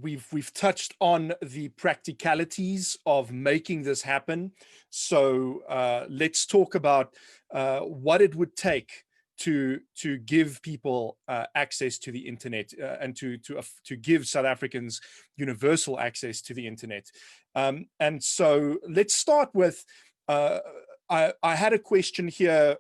we've touched on the practicalities of making this happen. So let's talk about what it would take to give people access to the internet, and to give South Africans universal access to the internet. And so let's start with, I had a question here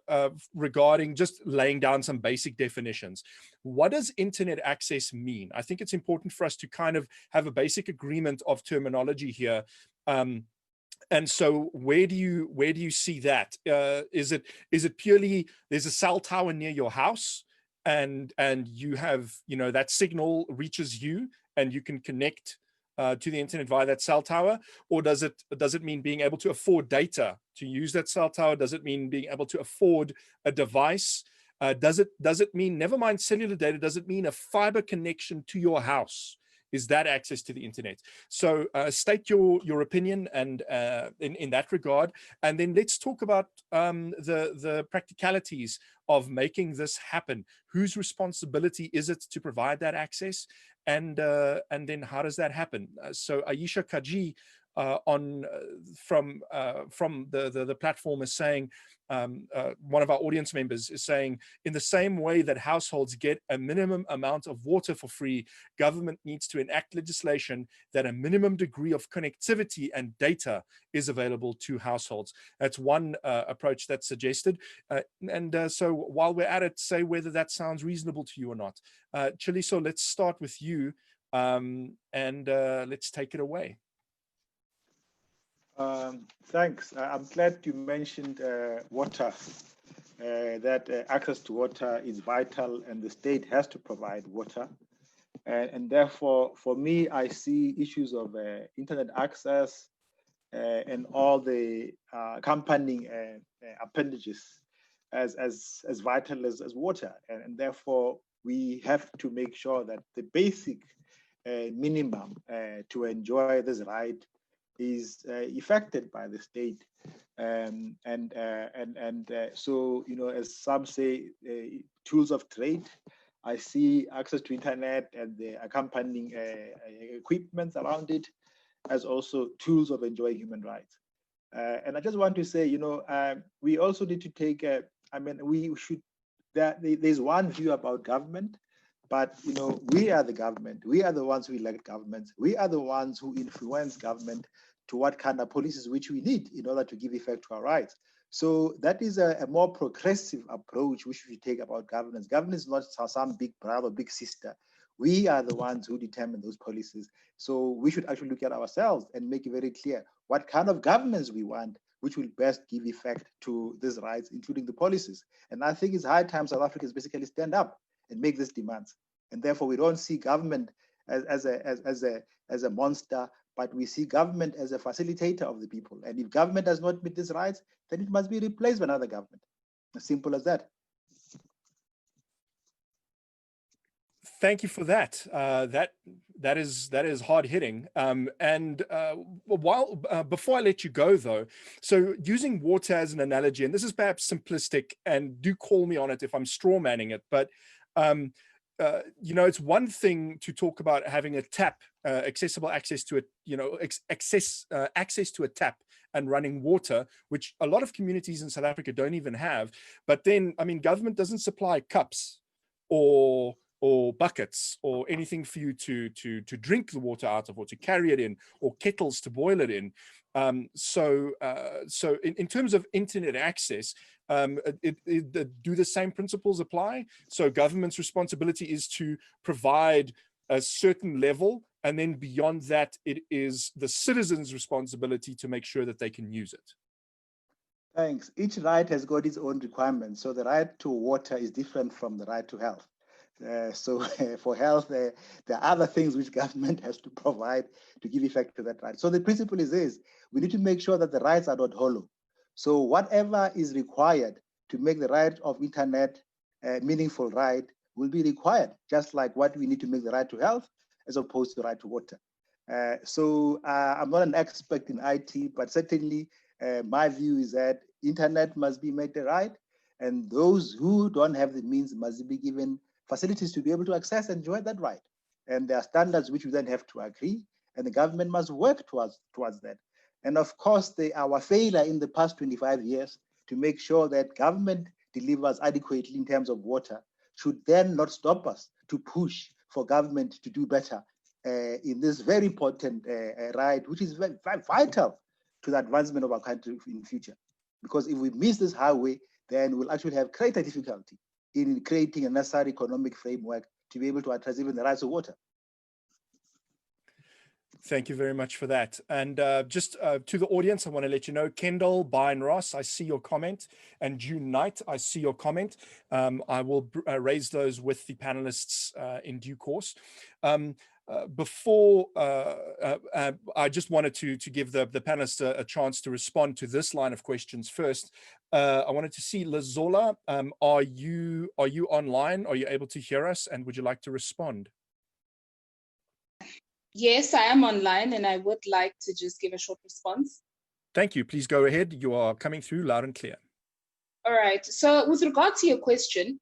regarding just laying down some basic definitions. What does internet access mean? I think it's important for us to kind of have a basic agreement of terminology here. And so where do you see that? Is it purely there's a cell tower near your house, and you have, that signal reaches you and you can connect to the internet via that cell tower, or does it mean being able to afford data to use that cell tower? Does it mean being able to afford a device? Does it mean, never mind cellular data, does it mean a fiber connection to your house? Is that access to the internet? So state your opinion and in that regard, and then let's talk about the practicalities of making this happen. Whose responsibility is it to provide that access, and then how does that happen? So Aisha Kaji from the platform is saying, one of our audience members is saying, in the same way that households get a minimum amount of water for free, government needs to enact legislation that a minimum degree of connectivity and data is available to households. That's one approach that's suggested. So while we're at it, say whether that sounds reasonable to you or not. Chiliso, let's start with you, and let's take it away. Thanks. I'm glad you mentioned water, that access to water is vital and the state has to provide water. And therefore, for me, I see issues of internet access and all the accompanying appendages as vital as water. And therefore, we have to make sure that the basic minimum to enjoy this right is effected by the state, so, you know, as some say, tools of trade. I see access to internet and the accompanying equipment around it as also tools of enjoying human rights. And I just want to say, you know, we also need to take. I mean, we should. There's one view about government. But, you know, we are the government. We are the ones who elect governments. We are the ones who influence government to what kind of policies which we need in order to give effect to our rights. So that is a more progressive approach which we take about governance. Governance is not some big brother, big sister. We are the ones who determine those policies. So we should actually look at ourselves and make it very clear what kind of governance we want, which will best give effect to these rights, including the policies. And I think it's high time South Africans basically stand up and make these demands. And therefore, we don't see government as a monster, but we see government as a facilitator of the people. And if government does not meet these rights, then it must be replaced by another government. As simple as that. Thank you for that. That is hard hitting. Before I let you go, though, so using water as an analogy, and this is perhaps simplistic, and do call me on it if I'm straw manning it, but you know, it's one thing to talk about having a tap, accessible access to it, you know, access to a tap and running water, which a lot of communities in South Africa don't even have. But then, I mean, government doesn't supply cups or buckets or anything for you to drink the water out of, or to carry it in, or kettles to boil it in. So in terms of internet access, do the same principles apply? So government's responsibility is to provide a certain level, and then beyond that, it is the citizens' responsibility to make sure that they can use it. Thanks. Each right has got its own requirements. So the right to water is different from the right to health. For health, there are other things which government has to provide to give effect to that right. So the principle is this: we need to make sure that the rights are not hollow. So whatever is required to make the right of internet a meaningful right will be required, just like what we need to make the right to health as opposed to the right to water. I'm not an expert in IT, but certainly my view is that internet must be made the right, and those who don't have the means must be given facilities to be able to access and enjoy that right. And there are standards which we then have to agree, and the government must work towards that. And of course, our failure in the past 25 years to make sure that government delivers adequately in terms of water should then not stop us to push for government to do better in this very important right, which is very, very vital to the advancement of our country in the future. Because if we miss this highway, then we'll actually have greater difficulty in creating a necessary economic framework to be able to address even the rights of water. Thank you very much for that. And just to the audience, I want to let you know, Kendall, Byron Ross, I see your comment, and June Knight, I see your comment. I will raise those with the panelists in due course. Before I just wanted to give the panelists a chance to respond to this line of questions first. I wanted to see Lazola, are you online? Are you able to hear us? And would you like to respond? Yes, I am online, and I would like to just give a short response. Thank you. Please go ahead. You are coming through loud and clear. All right. So with regard to your question,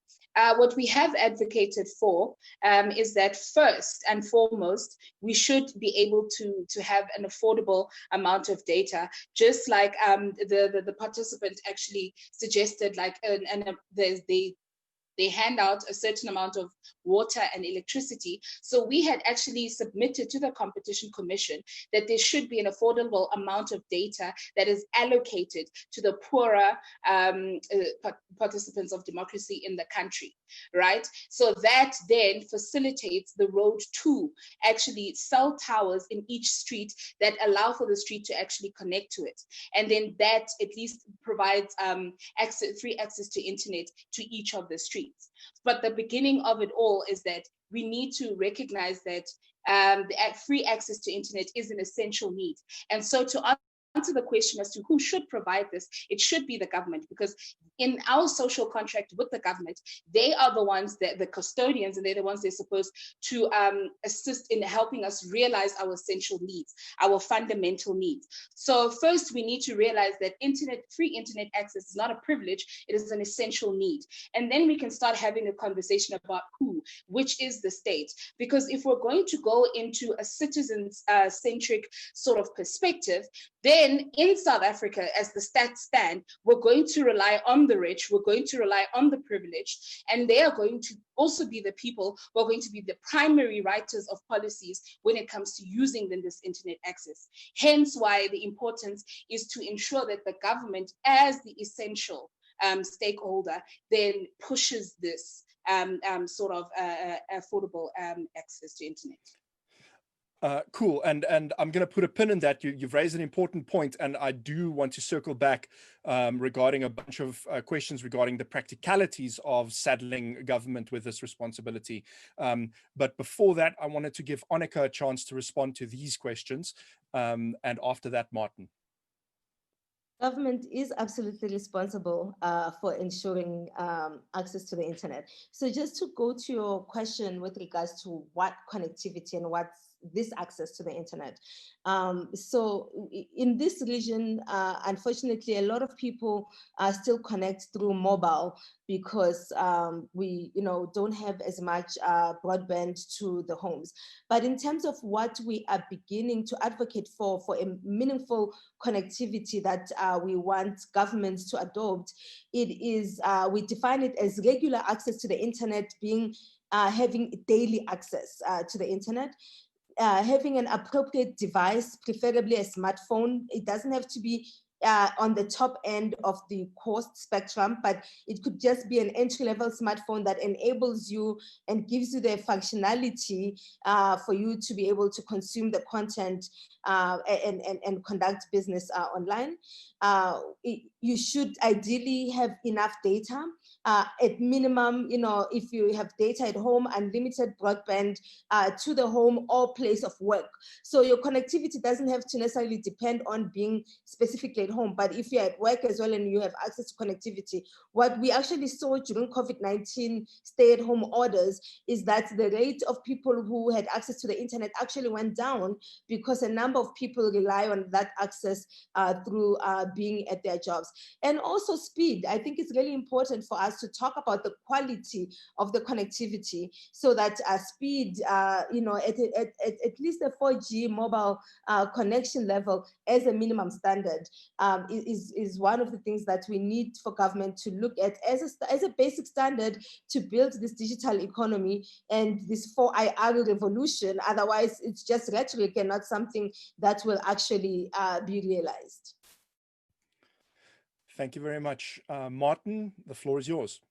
what we have advocated for is that first and foremost, we should be able to have an affordable amount of data, just like the participant actually suggested, like they hand out a certain amount of water and electricity. So we had actually submitted to the Competition Commission that there should be an affordable amount of data that is allocated to the poorer participants of democracy in the country, right? So that then facilitates the road to actually cell towers in each street that allow for the street to actually connect to it. And then that at least provides free access to internet to each of the streets. But the beginning of it all is that we need to recognize that free access to internet is an essential need. And so to answer the question as to who should provide this, it should be the government, because in our social contract with the government, they are the ones that the custodians, and they're the ones they're supposed to assist in helping us realize our essential needs, our fundamental needs. So first, we need to realize that free internet access is not a privilege, it is an essential need. And then we can start having a conversation about which is the state. Because if we're going to go into a citizen-centric sort of perspective, then in South Africa, as the stats stand, we're going to rely on the rich, we're going to rely on the privileged, and they are going to also be the people who are going to be the primary writers of policies when it comes to using this internet access. Hence why the importance is to ensure that the government, as the essential stakeholder, then pushes this sort of affordable access to internet. Cool. And I'm going to put a pin in that. You've raised an important point, and I do want to circle back regarding a bunch of questions regarding the practicalities of saddling government with this responsibility. But before that, I wanted to give Annika a chance to respond to these questions. And after that, Martin. Government is absolutely responsible for ensuring access to the internet. So just to go to your question with regards to what connectivity and what's this access to the internet. So in this region, unfortunately, a lot of people still connect through mobile because we don't have as much broadband to the homes. But in terms of what we are beginning to advocate for a meaningful connectivity that we want governments to adopt, it is, we define it as regular access to the internet, being having daily access to the internet. Having an appropriate device, preferably a smartphone. It doesn't have to be on the top end of the cost spectrum, but it could just be an entry-level smartphone that enables you and gives you the functionality for you to be able to consume the content and conduct business online. You should ideally have enough data. At minimum, if you have data at home, unlimited broadband to the home or place of work. So your connectivity doesn't have to necessarily depend on being specifically at home, but if you're at work as well and you have access to connectivity, what we actually saw during COVID-19 stay-at-home orders is that the rate of people who had access to the internet actually went down because a number of people rely on that access through being at their jobs. And also speed. I think it's really important for us to talk about the quality of the connectivity so that speed, at least a 4G mobile connection level as a minimum standard is one of the things that we need for government to look at as a basic standard to build this digital economy and this 4IR revolution. Otherwise, it's just rhetoric and not something that will actually be realized. Thank you very much. Martin, the floor is yours.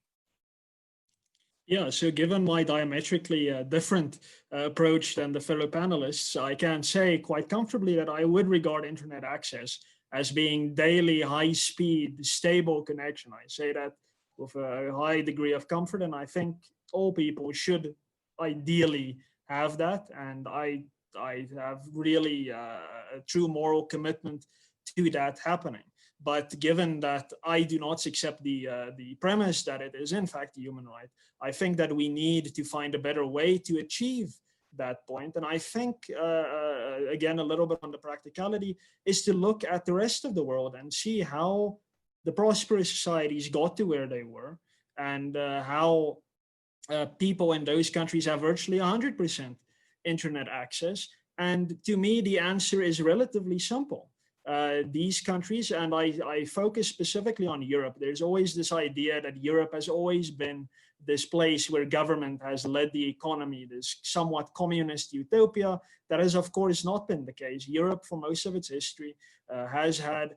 Yeah, so given my diametrically different approach than the fellow panelists, I can say quite comfortably that I would regard internet access as being daily, high-speed, stable connection. I say that with a high degree of comfort, and I think all people should ideally have that, and I have really a true moral commitment to that happening. But given that I do not accept the premise that it is in fact a human right, I think that we need to find a better way to achieve that point. And I think, again, a little bit on the practicality, is to look at the rest of the world and see how the prosperous societies got to where they were, and how people in those countries have virtually 100% internet access. And to me, the answer is relatively simple. These countries, and I focus specifically on Europe, there's always this idea that Europe has always been this place where government has led the economy, this somewhat communist utopia. That has, of course, not been the case. Europe, for most of its history, has had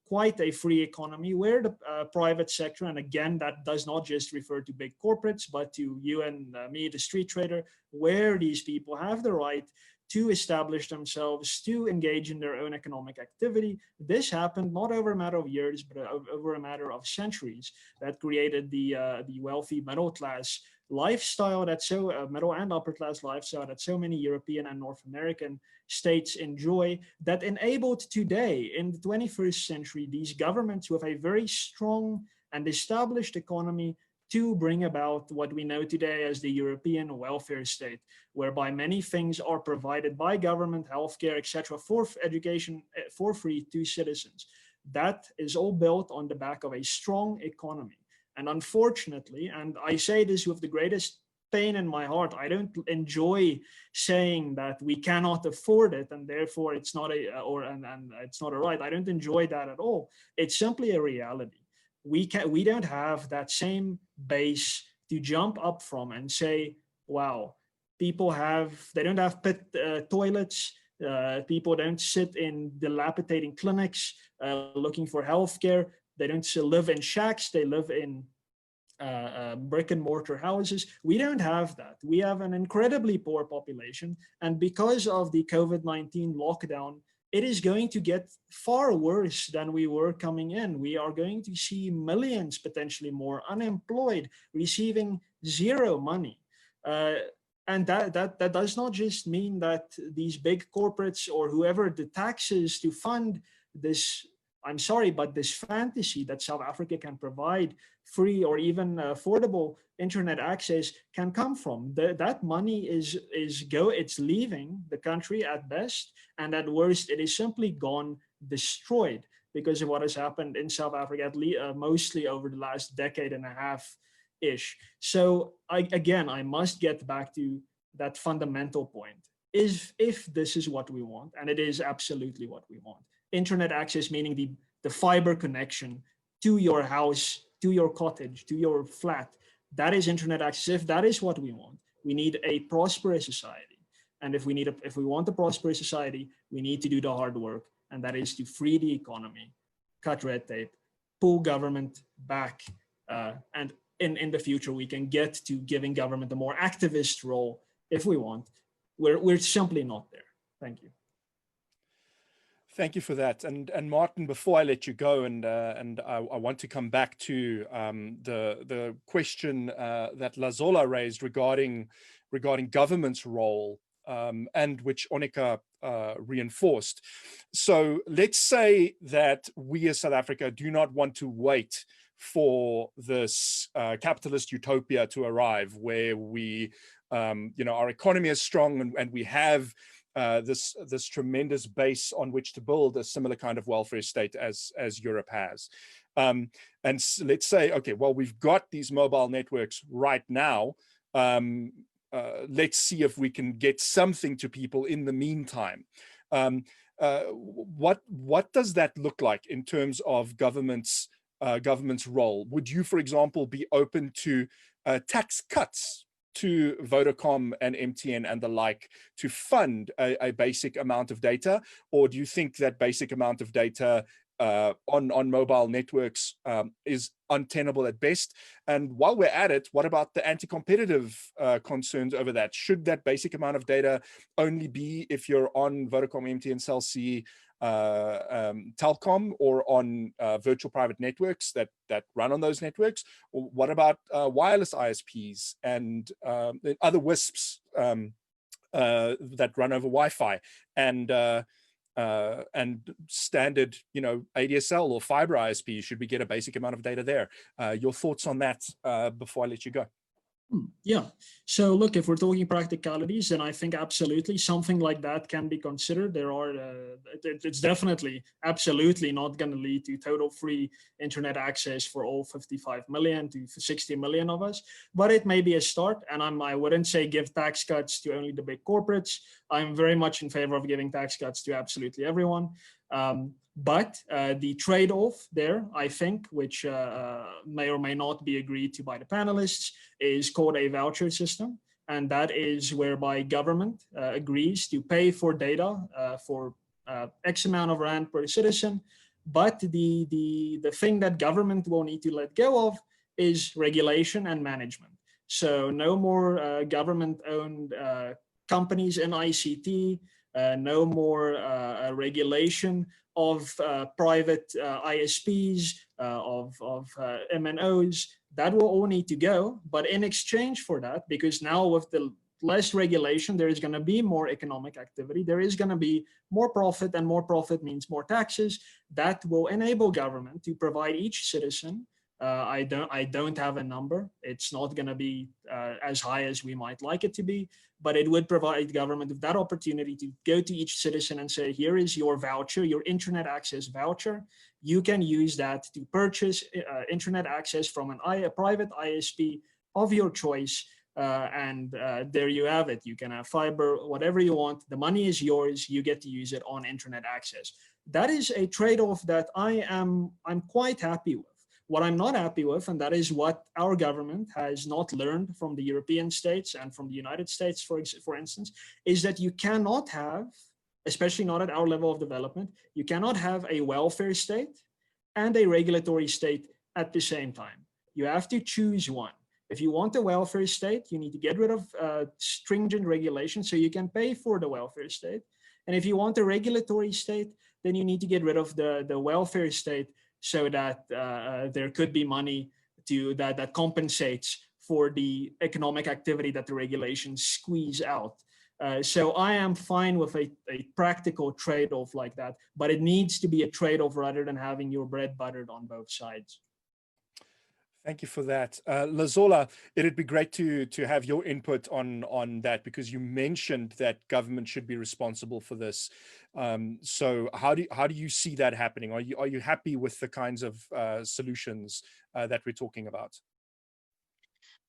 quite a free economy where the private sector, and again, that does not just refer to big corporates, but to you and me, the street trader, where these people have the right to establish themselves, to engage in their own economic activity. This happened not over a matter of years, but over a matter of centuries. That created the wealthy middle class lifestyle that middle and upper class lifestyle that so many European and North American states enjoy, that enabled today in the 21st century these governments with a very strong and established economy to bring about what we know today as the European welfare state, whereby many things are provided by government, healthcare, etc., for education for free to citizens. That is all built on the back of a strong economy. And unfortunately, and I say this with the greatest pain in my heart, I don't enjoy saying that we cannot afford it and therefore it's not it's not a right. I don't enjoy that at all. It's simply a reality. We don't have that same base to jump up from and say, wow, they don't have pit toilets. People don't sit in dilapidating clinics looking for healthcare. They don't live in shacks. They live in brick and mortar houses. We don't have that. We have an incredibly poor population. And because of the COVID-19 lockdown, it is going to get far worse than we were coming in. We are going to see millions, potentially more, unemployed, receiving zero money. And that does not just mean that these big corporates or whoever the taxes to fund this, I'm sorry, but this fantasy that South Africa can provide free or even affordable internet access can come from. That money it's leaving the country at best, and at worst, it is simply gone, destroyed, because of what has happened in South Africa, at least mostly over the last decade and a half-ish. So I must get back to that fundamental point. If this is what we want, and it is absolutely what we want, internet access, meaning the fiber connection to your house, to your cottage, to your flat, that is internet access. If that is what we want, we need a prosperous society. And if we want a prosperous society, we need to do the hard work, and that is to free the economy, cut red tape, pull government back, and in the future we can get to giving government a more activist role if we want. We're simply not there. Thank you. Thank you for that. And Martin, before I let you go, and I want to come back to the question that Lazola raised regarding government's role, and which Onika reinforced. So let's say that we as South Africa do not want to wait for this capitalist utopia to arrive, where we, our economy is strong and we have this tremendous base on which to build a similar kind of welfare state as Europe has. And let's say, okay, well, we've got these mobile networks right now. Let's see if we can get something to people in the meantime. What does that look like in terms of government's role? Would you, for example, be open to tax cuts to Vodacom and MTN and the like to fund a basic amount of data? Or do you think that basic amount of data on mobile networks is untenable at best? And while we're at it, what about the anti-competitive concerns over that? Should that basic amount of data only be if you're on Vodacom, MTN, Cell C, Telkom, or on virtual private networks that run on those networks? Or what about wireless ISPs and other WISPs that run over Wi-Fi, and standard, ADSL or fiber ISP. Should we get a basic amount of data there? Your thoughts on that before I let you go? Yeah. So look, if we're talking practicalities, then I think absolutely something like that can be considered. There are, it's definitely absolutely not going to lead to total free internet access for all 55 million to 60 million of us, but it may be a start. And I wouldn't say give tax cuts to only the big corporates. I'm very much in favor of giving tax cuts to absolutely everyone. But the trade-off there, I think, which may or may not be agreed to by the panelists, is called a voucher system. And that is whereby government agrees to pay for data for X amount of rand per citizen. But the thing that government will need to let go of is regulation and management. So no more government-owned companies in ICT, no more regulation of private ISPs, of MNOs. That will all need to go. But in exchange for that, because now with the less regulation, there is going to be more economic activity. There is going to be more profit, and more profit means more taxes. That will enable government to provide each citizen. I don't have a number. It's not going to be as high as we might like it to be, but it would provide government with that opportunity to go to each citizen and say, here is your voucher, your internet access voucher. You can use that to purchase internet access from a private ISP of your choice. And there you have it. You can have fiber, whatever you want. The money is yours. You get to use it on internet access. That is a trade-off that I'm quite happy with. What I'm not happy with, and that is what our government has not learned from the European states and from the United States, for instance, is that you cannot have, especially not at our level of development, you cannot have a welfare state and a regulatory state at the same time. You have to choose one. If you want a welfare state, you need to get rid of stringent regulation so you can pay for the welfare state. And if you want a regulatory state, then you need to get rid of the welfare state so that there could be money that compensates for the economic activity that the regulations squeeze out. So I am fine with a practical trade-off like that, but it needs to be a trade-off rather than having your bread buttered on both sides. Thank you for that. Lazola, it'd be great to have your input on that, because you mentioned that government should be responsible for this. So how do you see that happening? Are you happy with the kinds of solutions that we're talking about?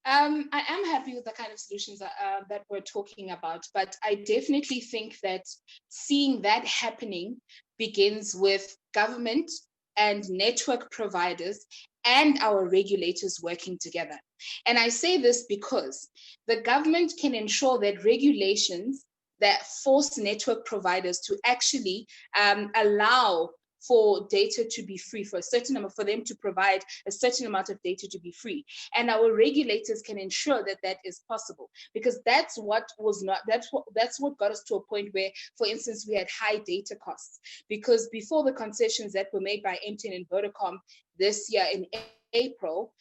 I am happy with the kind of solutions that we're talking about, but I definitely think that seeing that happening begins with government and network providers and our regulators working together. And I say this because the government can ensure that regulations that force network providers to actually allow for data to be free, for a certain number, for them to provide a certain amount of data to be free. And our regulators can ensure that that is possible, because that's what got us to a point where, for instance, we had high data costs, because before the concessions that were made by MTN and Vodacom this year in April,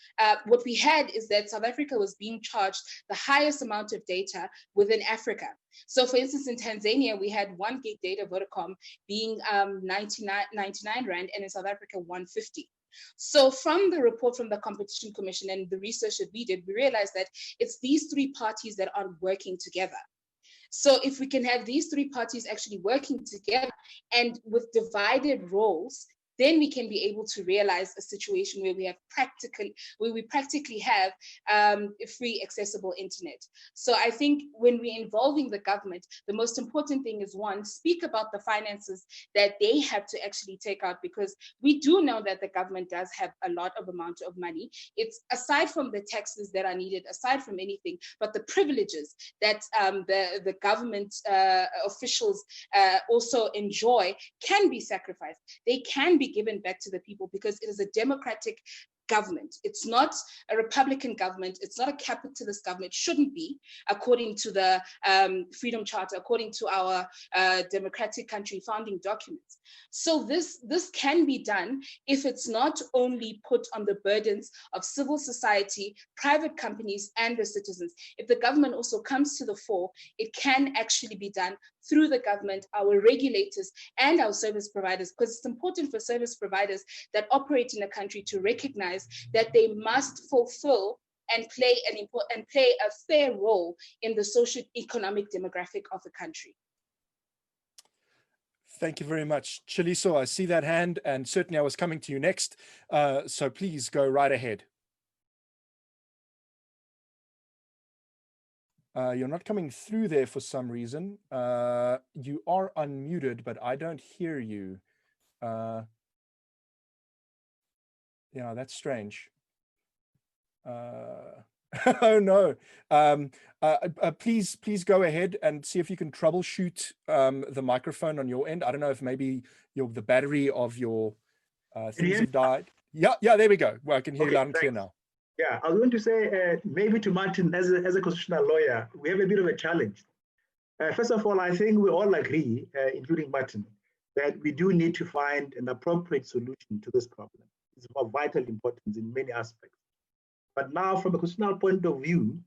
what we had is that South Africa was being charged the highest amount of data within Africa. So for instance, in Tanzania, we had 1 gig data Vodacom being 99 Rand, and in South Africa, 150. So from the report from the Competition Commission and the research that we did, we realized that it's these three parties that are working together. So if we can have these three parties actually working together and with divided roles, then we can be able to realize a situation where we practically have free accessible internet. So I think when we're involving the government, the most important thing is, one, speak about the finances that they have to actually take out, because we do know that the government does have a lot of amount of money. It's aside from the taxes that are needed, aside from anything, but the privileges that the government officials also enjoy can be sacrificed. They can be given back to the people, because it is a democratic government. It's not a Republican government. It's not a capitalist government. It shouldn't be, according to the Freedom Charter, according to our democratic country founding documents. So this can be done if it's not only put on the burdens of civil society, private companies, and the citizens. If the government also comes to the fore, it can actually be done through the government, our regulators, and our service providers, because it's important for service providers that operate in a country to recognize that they must fulfill and play a fair role in the social, economic, demographic of the country. Thank you very much. Chiliso, I see that hand, and certainly I was coming to you next. So please go right ahead. You're not coming through there for some reason. You are unmuted, but I don't hear you. Yeah, that's strange. Oh no. Please go ahead and see if you can troubleshoot the microphone on your end. I don't know if maybe the battery of your things have died. Yeah, there we go. Well, I can hear you loud and clear now. Yeah, I was going to say, maybe to Martin, as a constitutional lawyer, we have a bit of a challenge. First of all, I think we all agree, including Martin, that we do need to find an appropriate solution to this problem. It's of vital importance in many aspects. But now, from a constitutional point of view,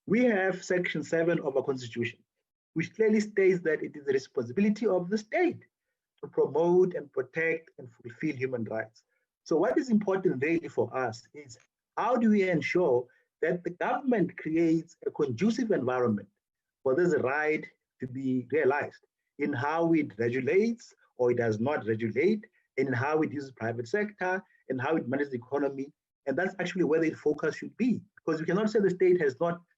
we have Section 7 of our Constitution, which clearly states that it is the responsibility of the state to promote and protect and fulfill human rights. So what is important really for us is, how do we ensure that the government creates a conducive environment for this right to be realized in how it regulates or it does not regulate, and in how it uses private sector, and how it manages the economy. And that's actually where the focus should be, because we cannot say the state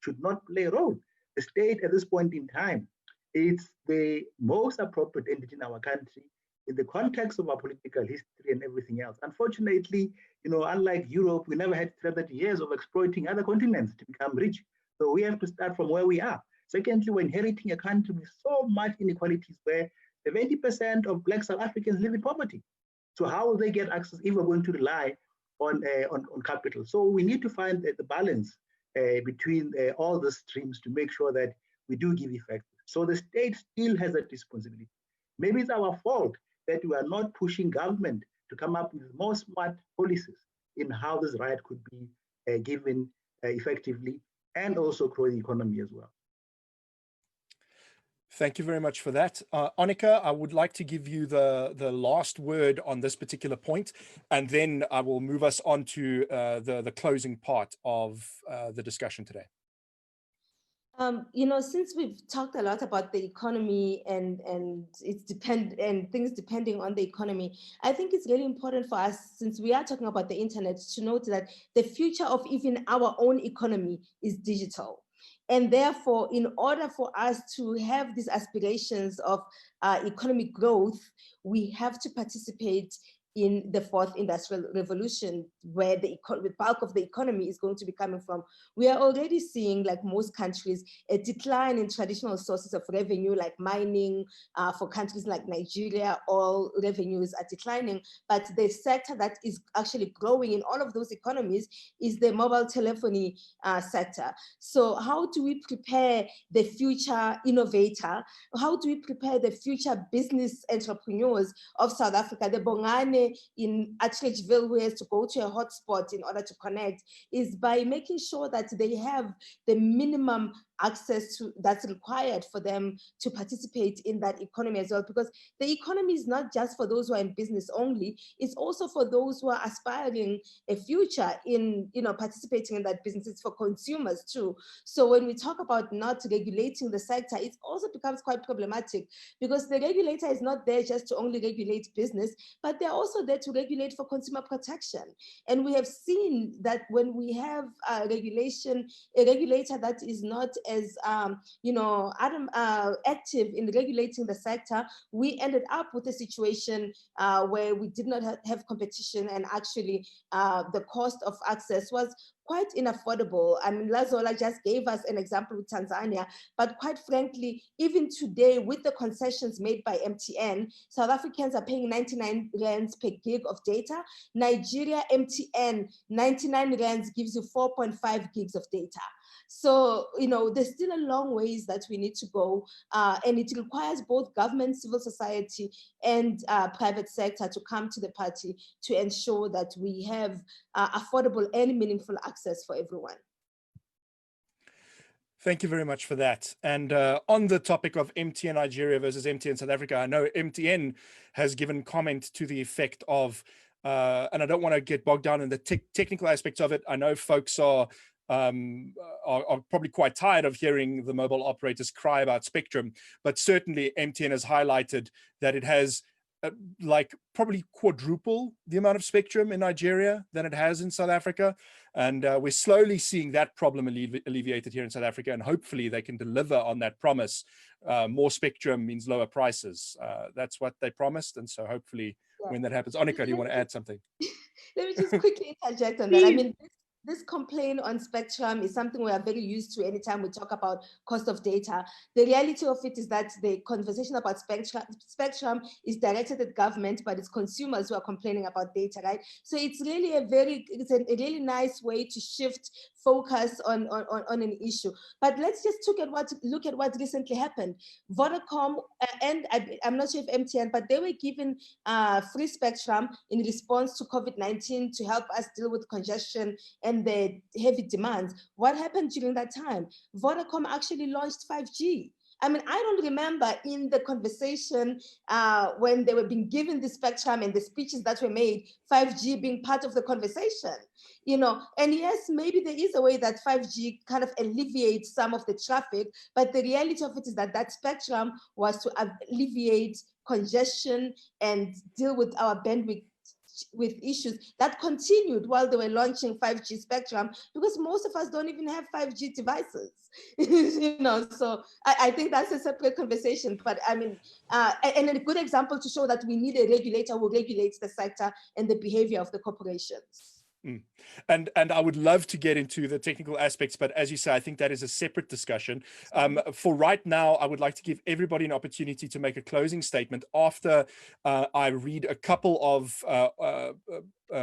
should not play a role. The state at this point in time is the most appropriate entity in our country in the context of our political history and everything else. Unfortunately, unlike Europe, we never had 30 years of exploiting other continents to become rich. So we have to start from where we are. Secondly, we're inheriting a country with so much inequalities where 70% of Black South Africans live in poverty. So how will they get access if we're going to rely on capital? So we need to find the balance between all the streams to make sure that we do give effect. So the state still has that responsibility. Maybe it's our fault that we are not pushing government to come up with more smart policies in how this right could be given effectively, and also grow the economy as well. Thank you very much for that. Annika, I would like to give you the last word on this particular point, and then I will move us on to the closing part of the discussion today. Since we've talked a lot about the economy and things depending on the economy, I think it's really important for us, since we are talking about the internet, to note that the future of even our own economy is digital. And therefore, in order for us to have these aspirations of economic growth, we have to participate in the fourth industrial revolution, where the bulk of the economy is going to be coming from. We are already seeing, like most countries, a decline in traditional sources of revenue, like mining. For countries like Nigeria, all revenues are declining, but the sector that is actually growing in all of those economies is the mobile telephony sector. So how do we prepare the future innovator? How do we prepare the future business entrepreneurs of South Africa? The Bongane in Atteridgeville, who has to go to a hotspot in order to connect, is by making sure that they have the minimum access to that's required for them to participate in that economy as well, because the economy is not just for those who are in business only, it's also for those who are aspiring a future in participating in that business. It's for consumers too. So when we talk about not regulating the sector, it also becomes quite problematic, because the regulator is not there just to only regulate business, but they're also there to regulate for consumer protection. And we have seen that when we have a regulator that is not as active in regulating the sector, we ended up with a situation where we did not have competition, and actually the cost of access was quite unaffordable. I mean, Lazola just gave us an example with Tanzania, but quite frankly, even today, with the concessions made by MTN, South Africans are paying 99 rands per gig of data. Nigeria, MTN, 99 rands gives you 4.5 gigs of data. So, there's still a long ways that we need to go, and it requires both government, civil society, and private sector to come to the party to ensure that we have affordable and meaningful access for everyone. Thank you very much for that. And on the topic of MTN Nigeria versus MTN South Africa, I know MTN has given comment to the effect of, and I don't want to get bogged down in the technical aspects of it. I know folks are probably quite tired of hearing the mobile operators cry about spectrum, but certainly MTN has highlighted that it has like probably quadruple the amount of spectrum in Nigeria than it has in South Africa. And we're slowly seeing that problem alleviated here in South Africa, and hopefully they can deliver on that promise. More spectrum means lower prices. That's what they promised. And so hopefully when that happens, Annika, do you want to add something? Let me just quickly interject on that. I mean, this complaint on spectrum is something we are very used to anytime we talk about cost of data. The reality of it is that the conversation about spectrum is directed at government, but it's consumers who are complaining about data, right? So it's really a really nice way to shift focus on an issue. But let's just look at what recently happened. Vodacom and I'm not sure if MTN, but they were given free spectrum in response to COVID-19 to help us deal with congestion and the heavy demands. What happened during that time? Vodacom actually launched 5G. I mean, I don't remember in the conversation when they were being given the spectrum and the speeches that were made, 5G being part of the conversation, and yes, maybe there is a way that 5G kind of alleviates some of the traffic, but the reality of it is that spectrum was to alleviate congestion and deal with our bandwidth with issues that continued while they were launching 5G spectrum, because most of us don't even have 5G devices, so I think that's a separate conversation. But I mean, and a good example to show that we need a regulator who regulates the sector and the behavior of the corporations. And I would love to get into the technical aspects, but as you say, I think that is a separate discussion. For right now, I would like to give everybody an opportunity to make a closing statement after I read a couple of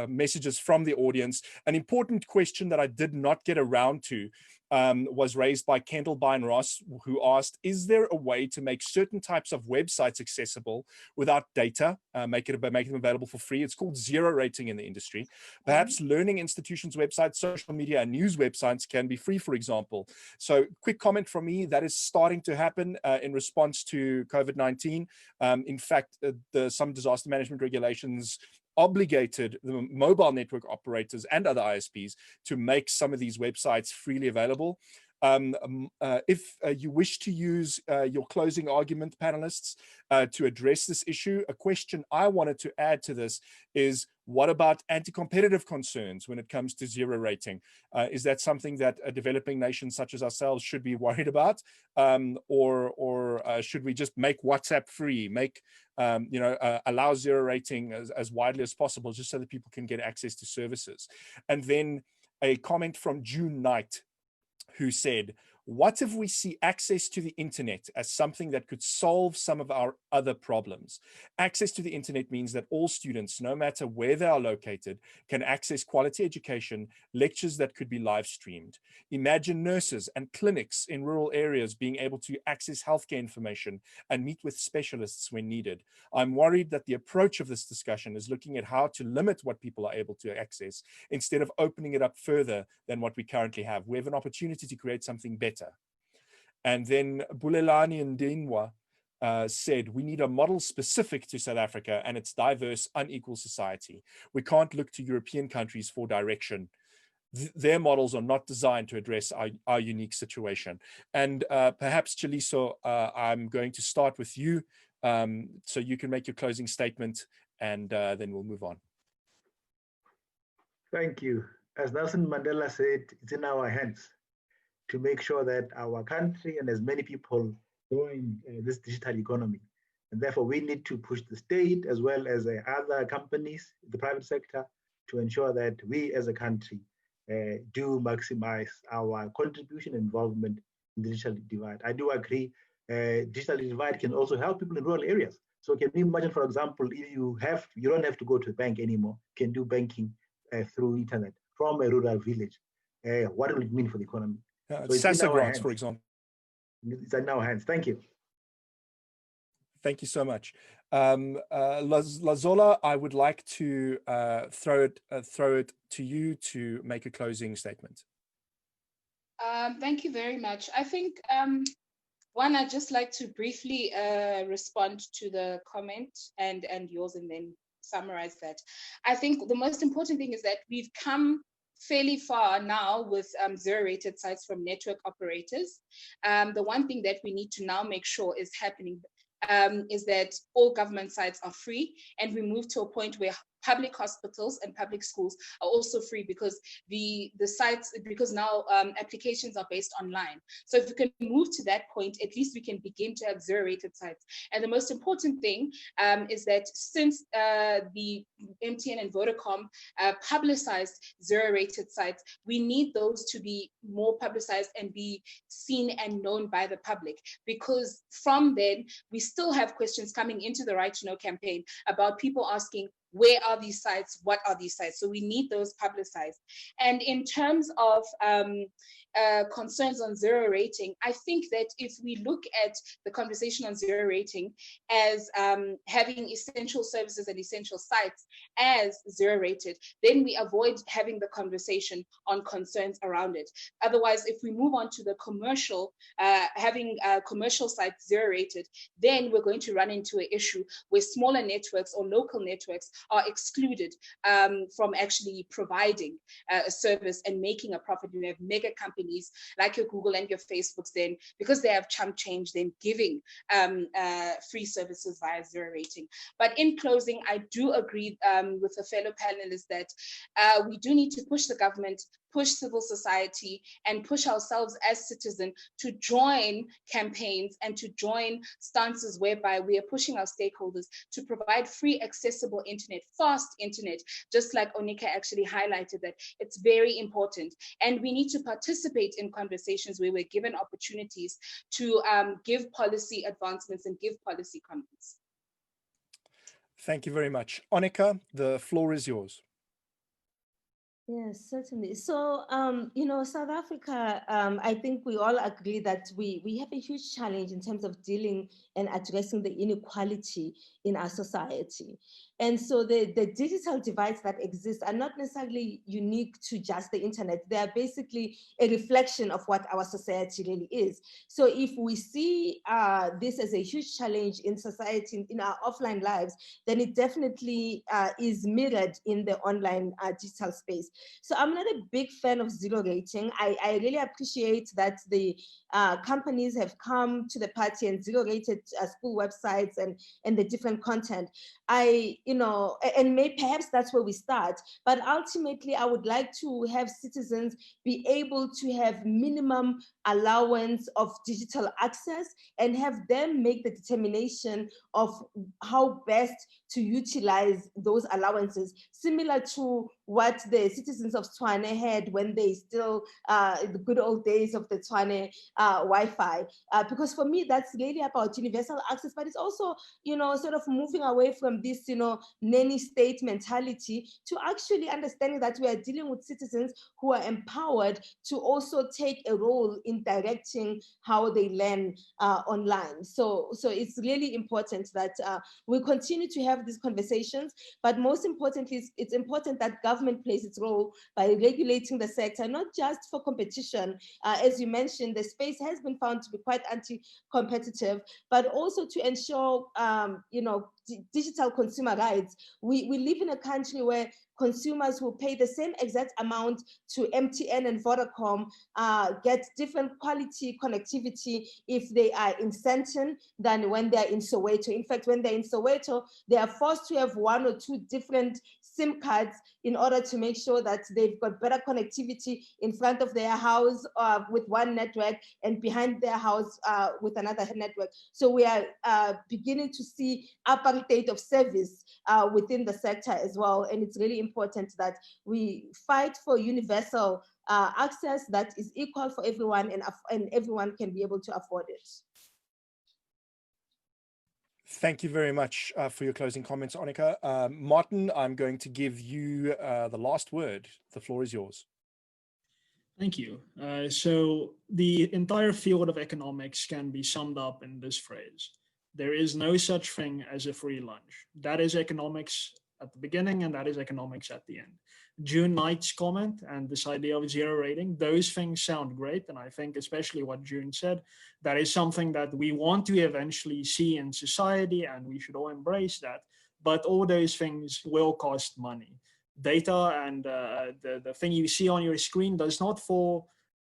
messages from the audience. An important question that I did not get around to was raised by Kendall Byn Ross, who asked, is there a way to make certain types of websites accessible without data, make them available for free? It's called zero rating in the industry. Perhaps learning institutions' websites, social media, and news websites can be free, for example. So quick comment from me, that is starting to happen in response to COVID-19. In fact, some disaster management regulations obligated the mobile network operators and other ISPs to make some of these websites freely available. If you wish to use your closing argument, panelists, to address this issue, a question I wanted to add to this is, what about anti-competitive concerns when it comes to zero rating? Is that something that a developing nation such as ourselves should be worried about? Or should we just make WhatsApp free, allow zero rating as widely as possible, just so that people can get access to services? And then a comment from June Knight, who said, what if we see access to the internet as something that could solve some of our other problems? Access to the internet means that all students, no matter where they are located, can access quality education, lectures that could be live streamed. Imagine nurses and clinics in rural areas being able to access healthcare information and meet with specialists when needed. I'm worried that the approach of this discussion is looking at how to limit what people are able to access instead of opening it up further than what we currently have. We have an opportunity to create something better. And then Bulelani Ndinwa said, we need a model specific to South Africa and its diverse, unequal society. We can't look to European countries for direction. Their models are not designed to address our unique situation. And perhaps, Chaliso, I'm going to start with you, so you can make your closing statement, and then we'll move on. Thank you. As Nelson Mandela said, it's in our hands. to make sure that our country and as many people join this digital economy. And therefore, we need to push the state as well as other companies, the private sector, to ensure that we as a country do maximize our contribution and involvement in the digital divide. I do agree, digital divide can also help people in rural areas. So can you imagine, for example, if you don't have to go to a bank anymore, you can do banking through internet from a rural village. What will it mean for the economy? So SASSA grants, for example. It's in our hands. Thank you. Thank you so much. Lazola, I would like to throw it to you to make a closing statement. Thank you very much. I think, one, I'd just like to briefly respond to the comment and yours and then summarize that. I think the most important thing is that we've come fairly far now with zero-rated sites from network operators. The one thing that we need to now make sure is happening is that all government sites are free, and we move to a point where public hospitals and public schools are also free, because the sites, because now applications are based online. So if we can move to that point, at least we can begin to have zero-rated sites. And the most important thing is that since the MTN and Vodacom publicized zero-rated sites, we need those to be more publicized and be seen and known by the public, because from then we still have questions coming into the Right to Know campaign about people asking, where are these sites? What are these sites? So we need those publicized. And in terms of concerns on zero rating, I think that if we look at the conversation on zero rating as having essential services and essential sites as zero rated, then we avoid having the conversation on concerns around it. Otherwise, if we move on to the commercial, having commercial sites zero rated, then we're going to run into an issue where smaller networks or local networks are excluded from actually providing a service and making a profit. You have mega companies like your Google and your Facebooks, then because they have chump change, then giving free services via zero rating. But in closing, I do agree with the fellow panelists that we do need to push the government, push civil society, and push ourselves as citizens to join campaigns and to join stances whereby we are pushing our stakeholders to provide free, accessible internet, fast internet, just like Onika actually highlighted that it's very important. And we need to participate in conversations where we're given opportunities to give policy advancements and give policy comments. Thank you very much. Onika, the floor is yours. Yes, certainly. So, South Africa, I think we all agree that we have a huge challenge in terms of dealing and addressing the inequality in our society. And so the digital divides that exist are not necessarily unique to just the internet. They are basically a reflection of what our society really is. So if we see this as a huge challenge in society, in our offline lives, then it definitely is mirrored in the online digital space. So I'm not a big fan of zero rating. I really appreciate that the companies have come to the party and zero rated school websites and the different content. And perhaps that's where we start. But ultimately, I would like to have citizens be able to have minimum allowance of digital access and have them make the determination of how best to utilize those allowances, similar to what the citizens of Tshwane had when they still, the good old days of the Tshwane Wi-Fi. Because for me, that's really about universal access, but it's also, sort of moving away from this, nanny state mentality to actually understanding that we are dealing with citizens who are empowered to also take a role in directing how they learn online. So it's really important that we continue to have these conversations, but most importantly, it's important that government plays its role by regulating the sector, not just for competition. As you mentioned, the space has been found to be quite anti-competitive, but also to ensure, digital consumer rights. We live in a country where consumers who pay the same exact amount to MTN and Vodacom get different quality connectivity if they are in Sandton than when they're in Soweto. In fact, when they're in Soweto, they are forced to have one or two different SIM cards in order to make sure that they've got better connectivity in front of their house with one network and behind their house with another network. So we are beginning to see apartheid of service within the sector as well. And it's really important that we fight for universal access that is equal for everyone, and everyone can be able to afford it. Thank you very much for your closing comments, Annika. Martin, I'm going to give you the last word. The floor is yours. Thank you. So the entire field of economics can be summed up in this phrase: there is no such thing as a free lunch. That is economics at the beginning, and that is economics at the end. June Knight's comment and this idea of zero rating, those things sound great. And I think especially what June said, that is something that we want to eventually see in society, and we should all embrace that. But all those things will cost money. Data and the thing you see on your screen does not fall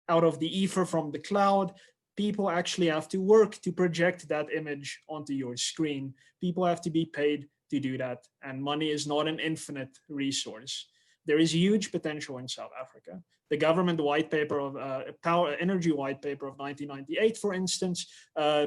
out of the ether from the cloud. People actually have to work to project that image onto your screen. People have to be paid to do that, and money is not an infinite resource. There is huge potential in South Africa. The government white paper of energy white paper of 1998, for instance,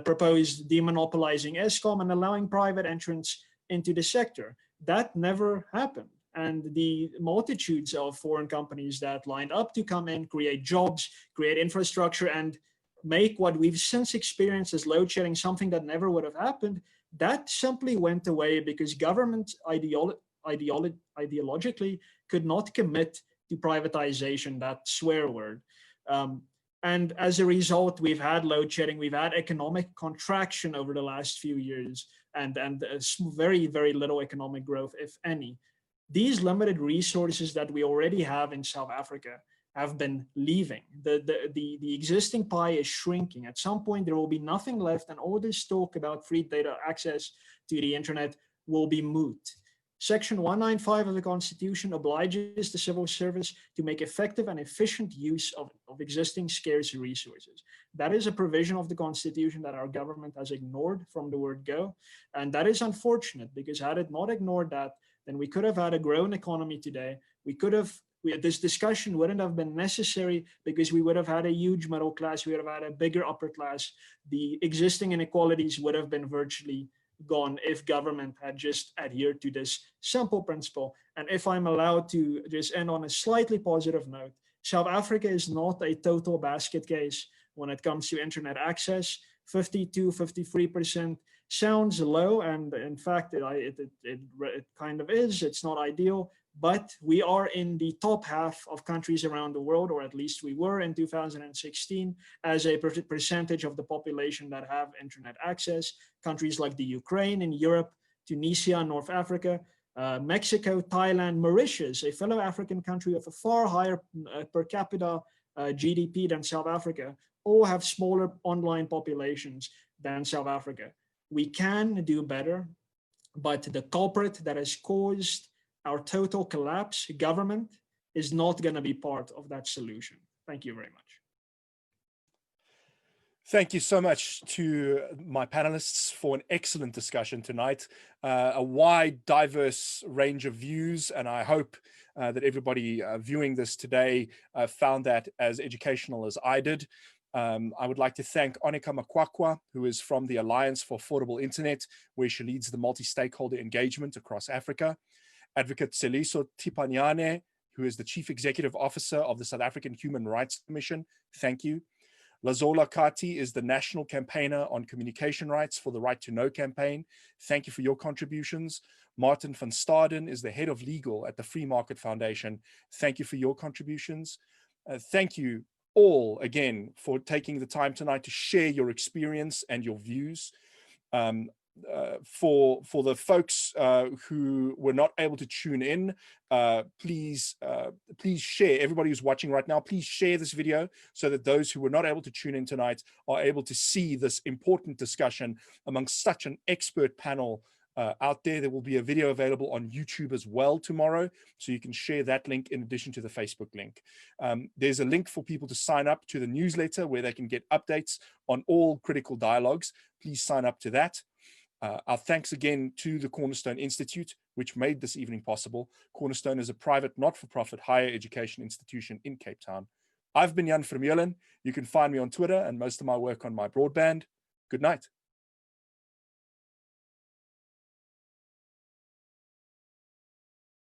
proposed demonopolizing Eskom and allowing private entrants into the sector. That never happened. And the multitudes of foreign companies that lined up to come in, create jobs, create infrastructure, and make what we've since experienced as load shedding something that never would have happened, that simply went away because government ideologically could not commit to privatization, that swear word. And as a result, we've had load shedding, we've had economic contraction over the last few years, and very, very little economic growth, if any. These limited resources that we already have in South Africa have been leaving. The existing pie is shrinking. At some point, there will be nothing left, and all this talk about free data access to the internet will be moot. Section 195 of the Constitution obliges the civil service to make effective and efficient use of existing scarce resources. That is a provision of the Constitution that our government has ignored from the word go. And that is unfortunate, because had it not ignored that, then we could have had a grown economy today. This discussion wouldn't have been necessary, because we would have had a huge middle class, we would have had a bigger upper class. The existing inequalities would have been virtually gone if government had just adhered to this simple principle. And if I'm allowed to just end on a slightly positive note, South Africa is not a total basket case when it comes to internet access. 52, 53% sounds low, and in fact, it kind of is. It's not ideal, but we are in the top half of countries around the world, or at least we were in 2016, as a percentage of the population that have internet access. Countries like the Ukraine in Europe, Tunisia, North Africa, Mexico, Thailand, Mauritius, a fellow African country with a far higher per capita GDP than South Africa, all have smaller online populations than South Africa. We can do better, but the culprit that has caused our total collapse, government, is not going to be part of that solution. Thank you very much. Thank you so much to my panelists for an excellent discussion tonight, a wide, diverse range of views, and I hope that everybody viewing this today found that as educational as I did. I would like to thank Annika Makwakwa, who is from the Alliance for Affordable Internet, where she leads the multi-stakeholder engagement across Africa. Advocate Seliso Tipanyane, who is the Chief Executive Officer of the South African Human Rights Commission. Thank you. Lazola Kati is the National Campaigner on Communication Rights for the Right to Know campaign. Thank you for your contributions. Martin van Staden is the Head of Legal at the Free Market Foundation. Thank you for your contributions. Thank you all again for taking the time tonight to share your experience and your views. For the folks who were not able to tune in, please share. Everybody who's watching right now, please share this video so that those who were not able to tune in tonight are able to see this important discussion amongst such an expert panel out there. There will be a video available on YouTube as well tomorrow, so you can share that link in addition to the Facebook link. There's a link for people to sign up to the newsletter where they can get updates on all critical dialogues. Please sign up to that. Our thanks again to the Cornerstone Institute, which made this evening possible. Cornerstone is a private, not-for-profit higher education institution in Cape Town. I've been Jan Vermeulen. You can find me on Twitter and most of my work on my broadband. Good night.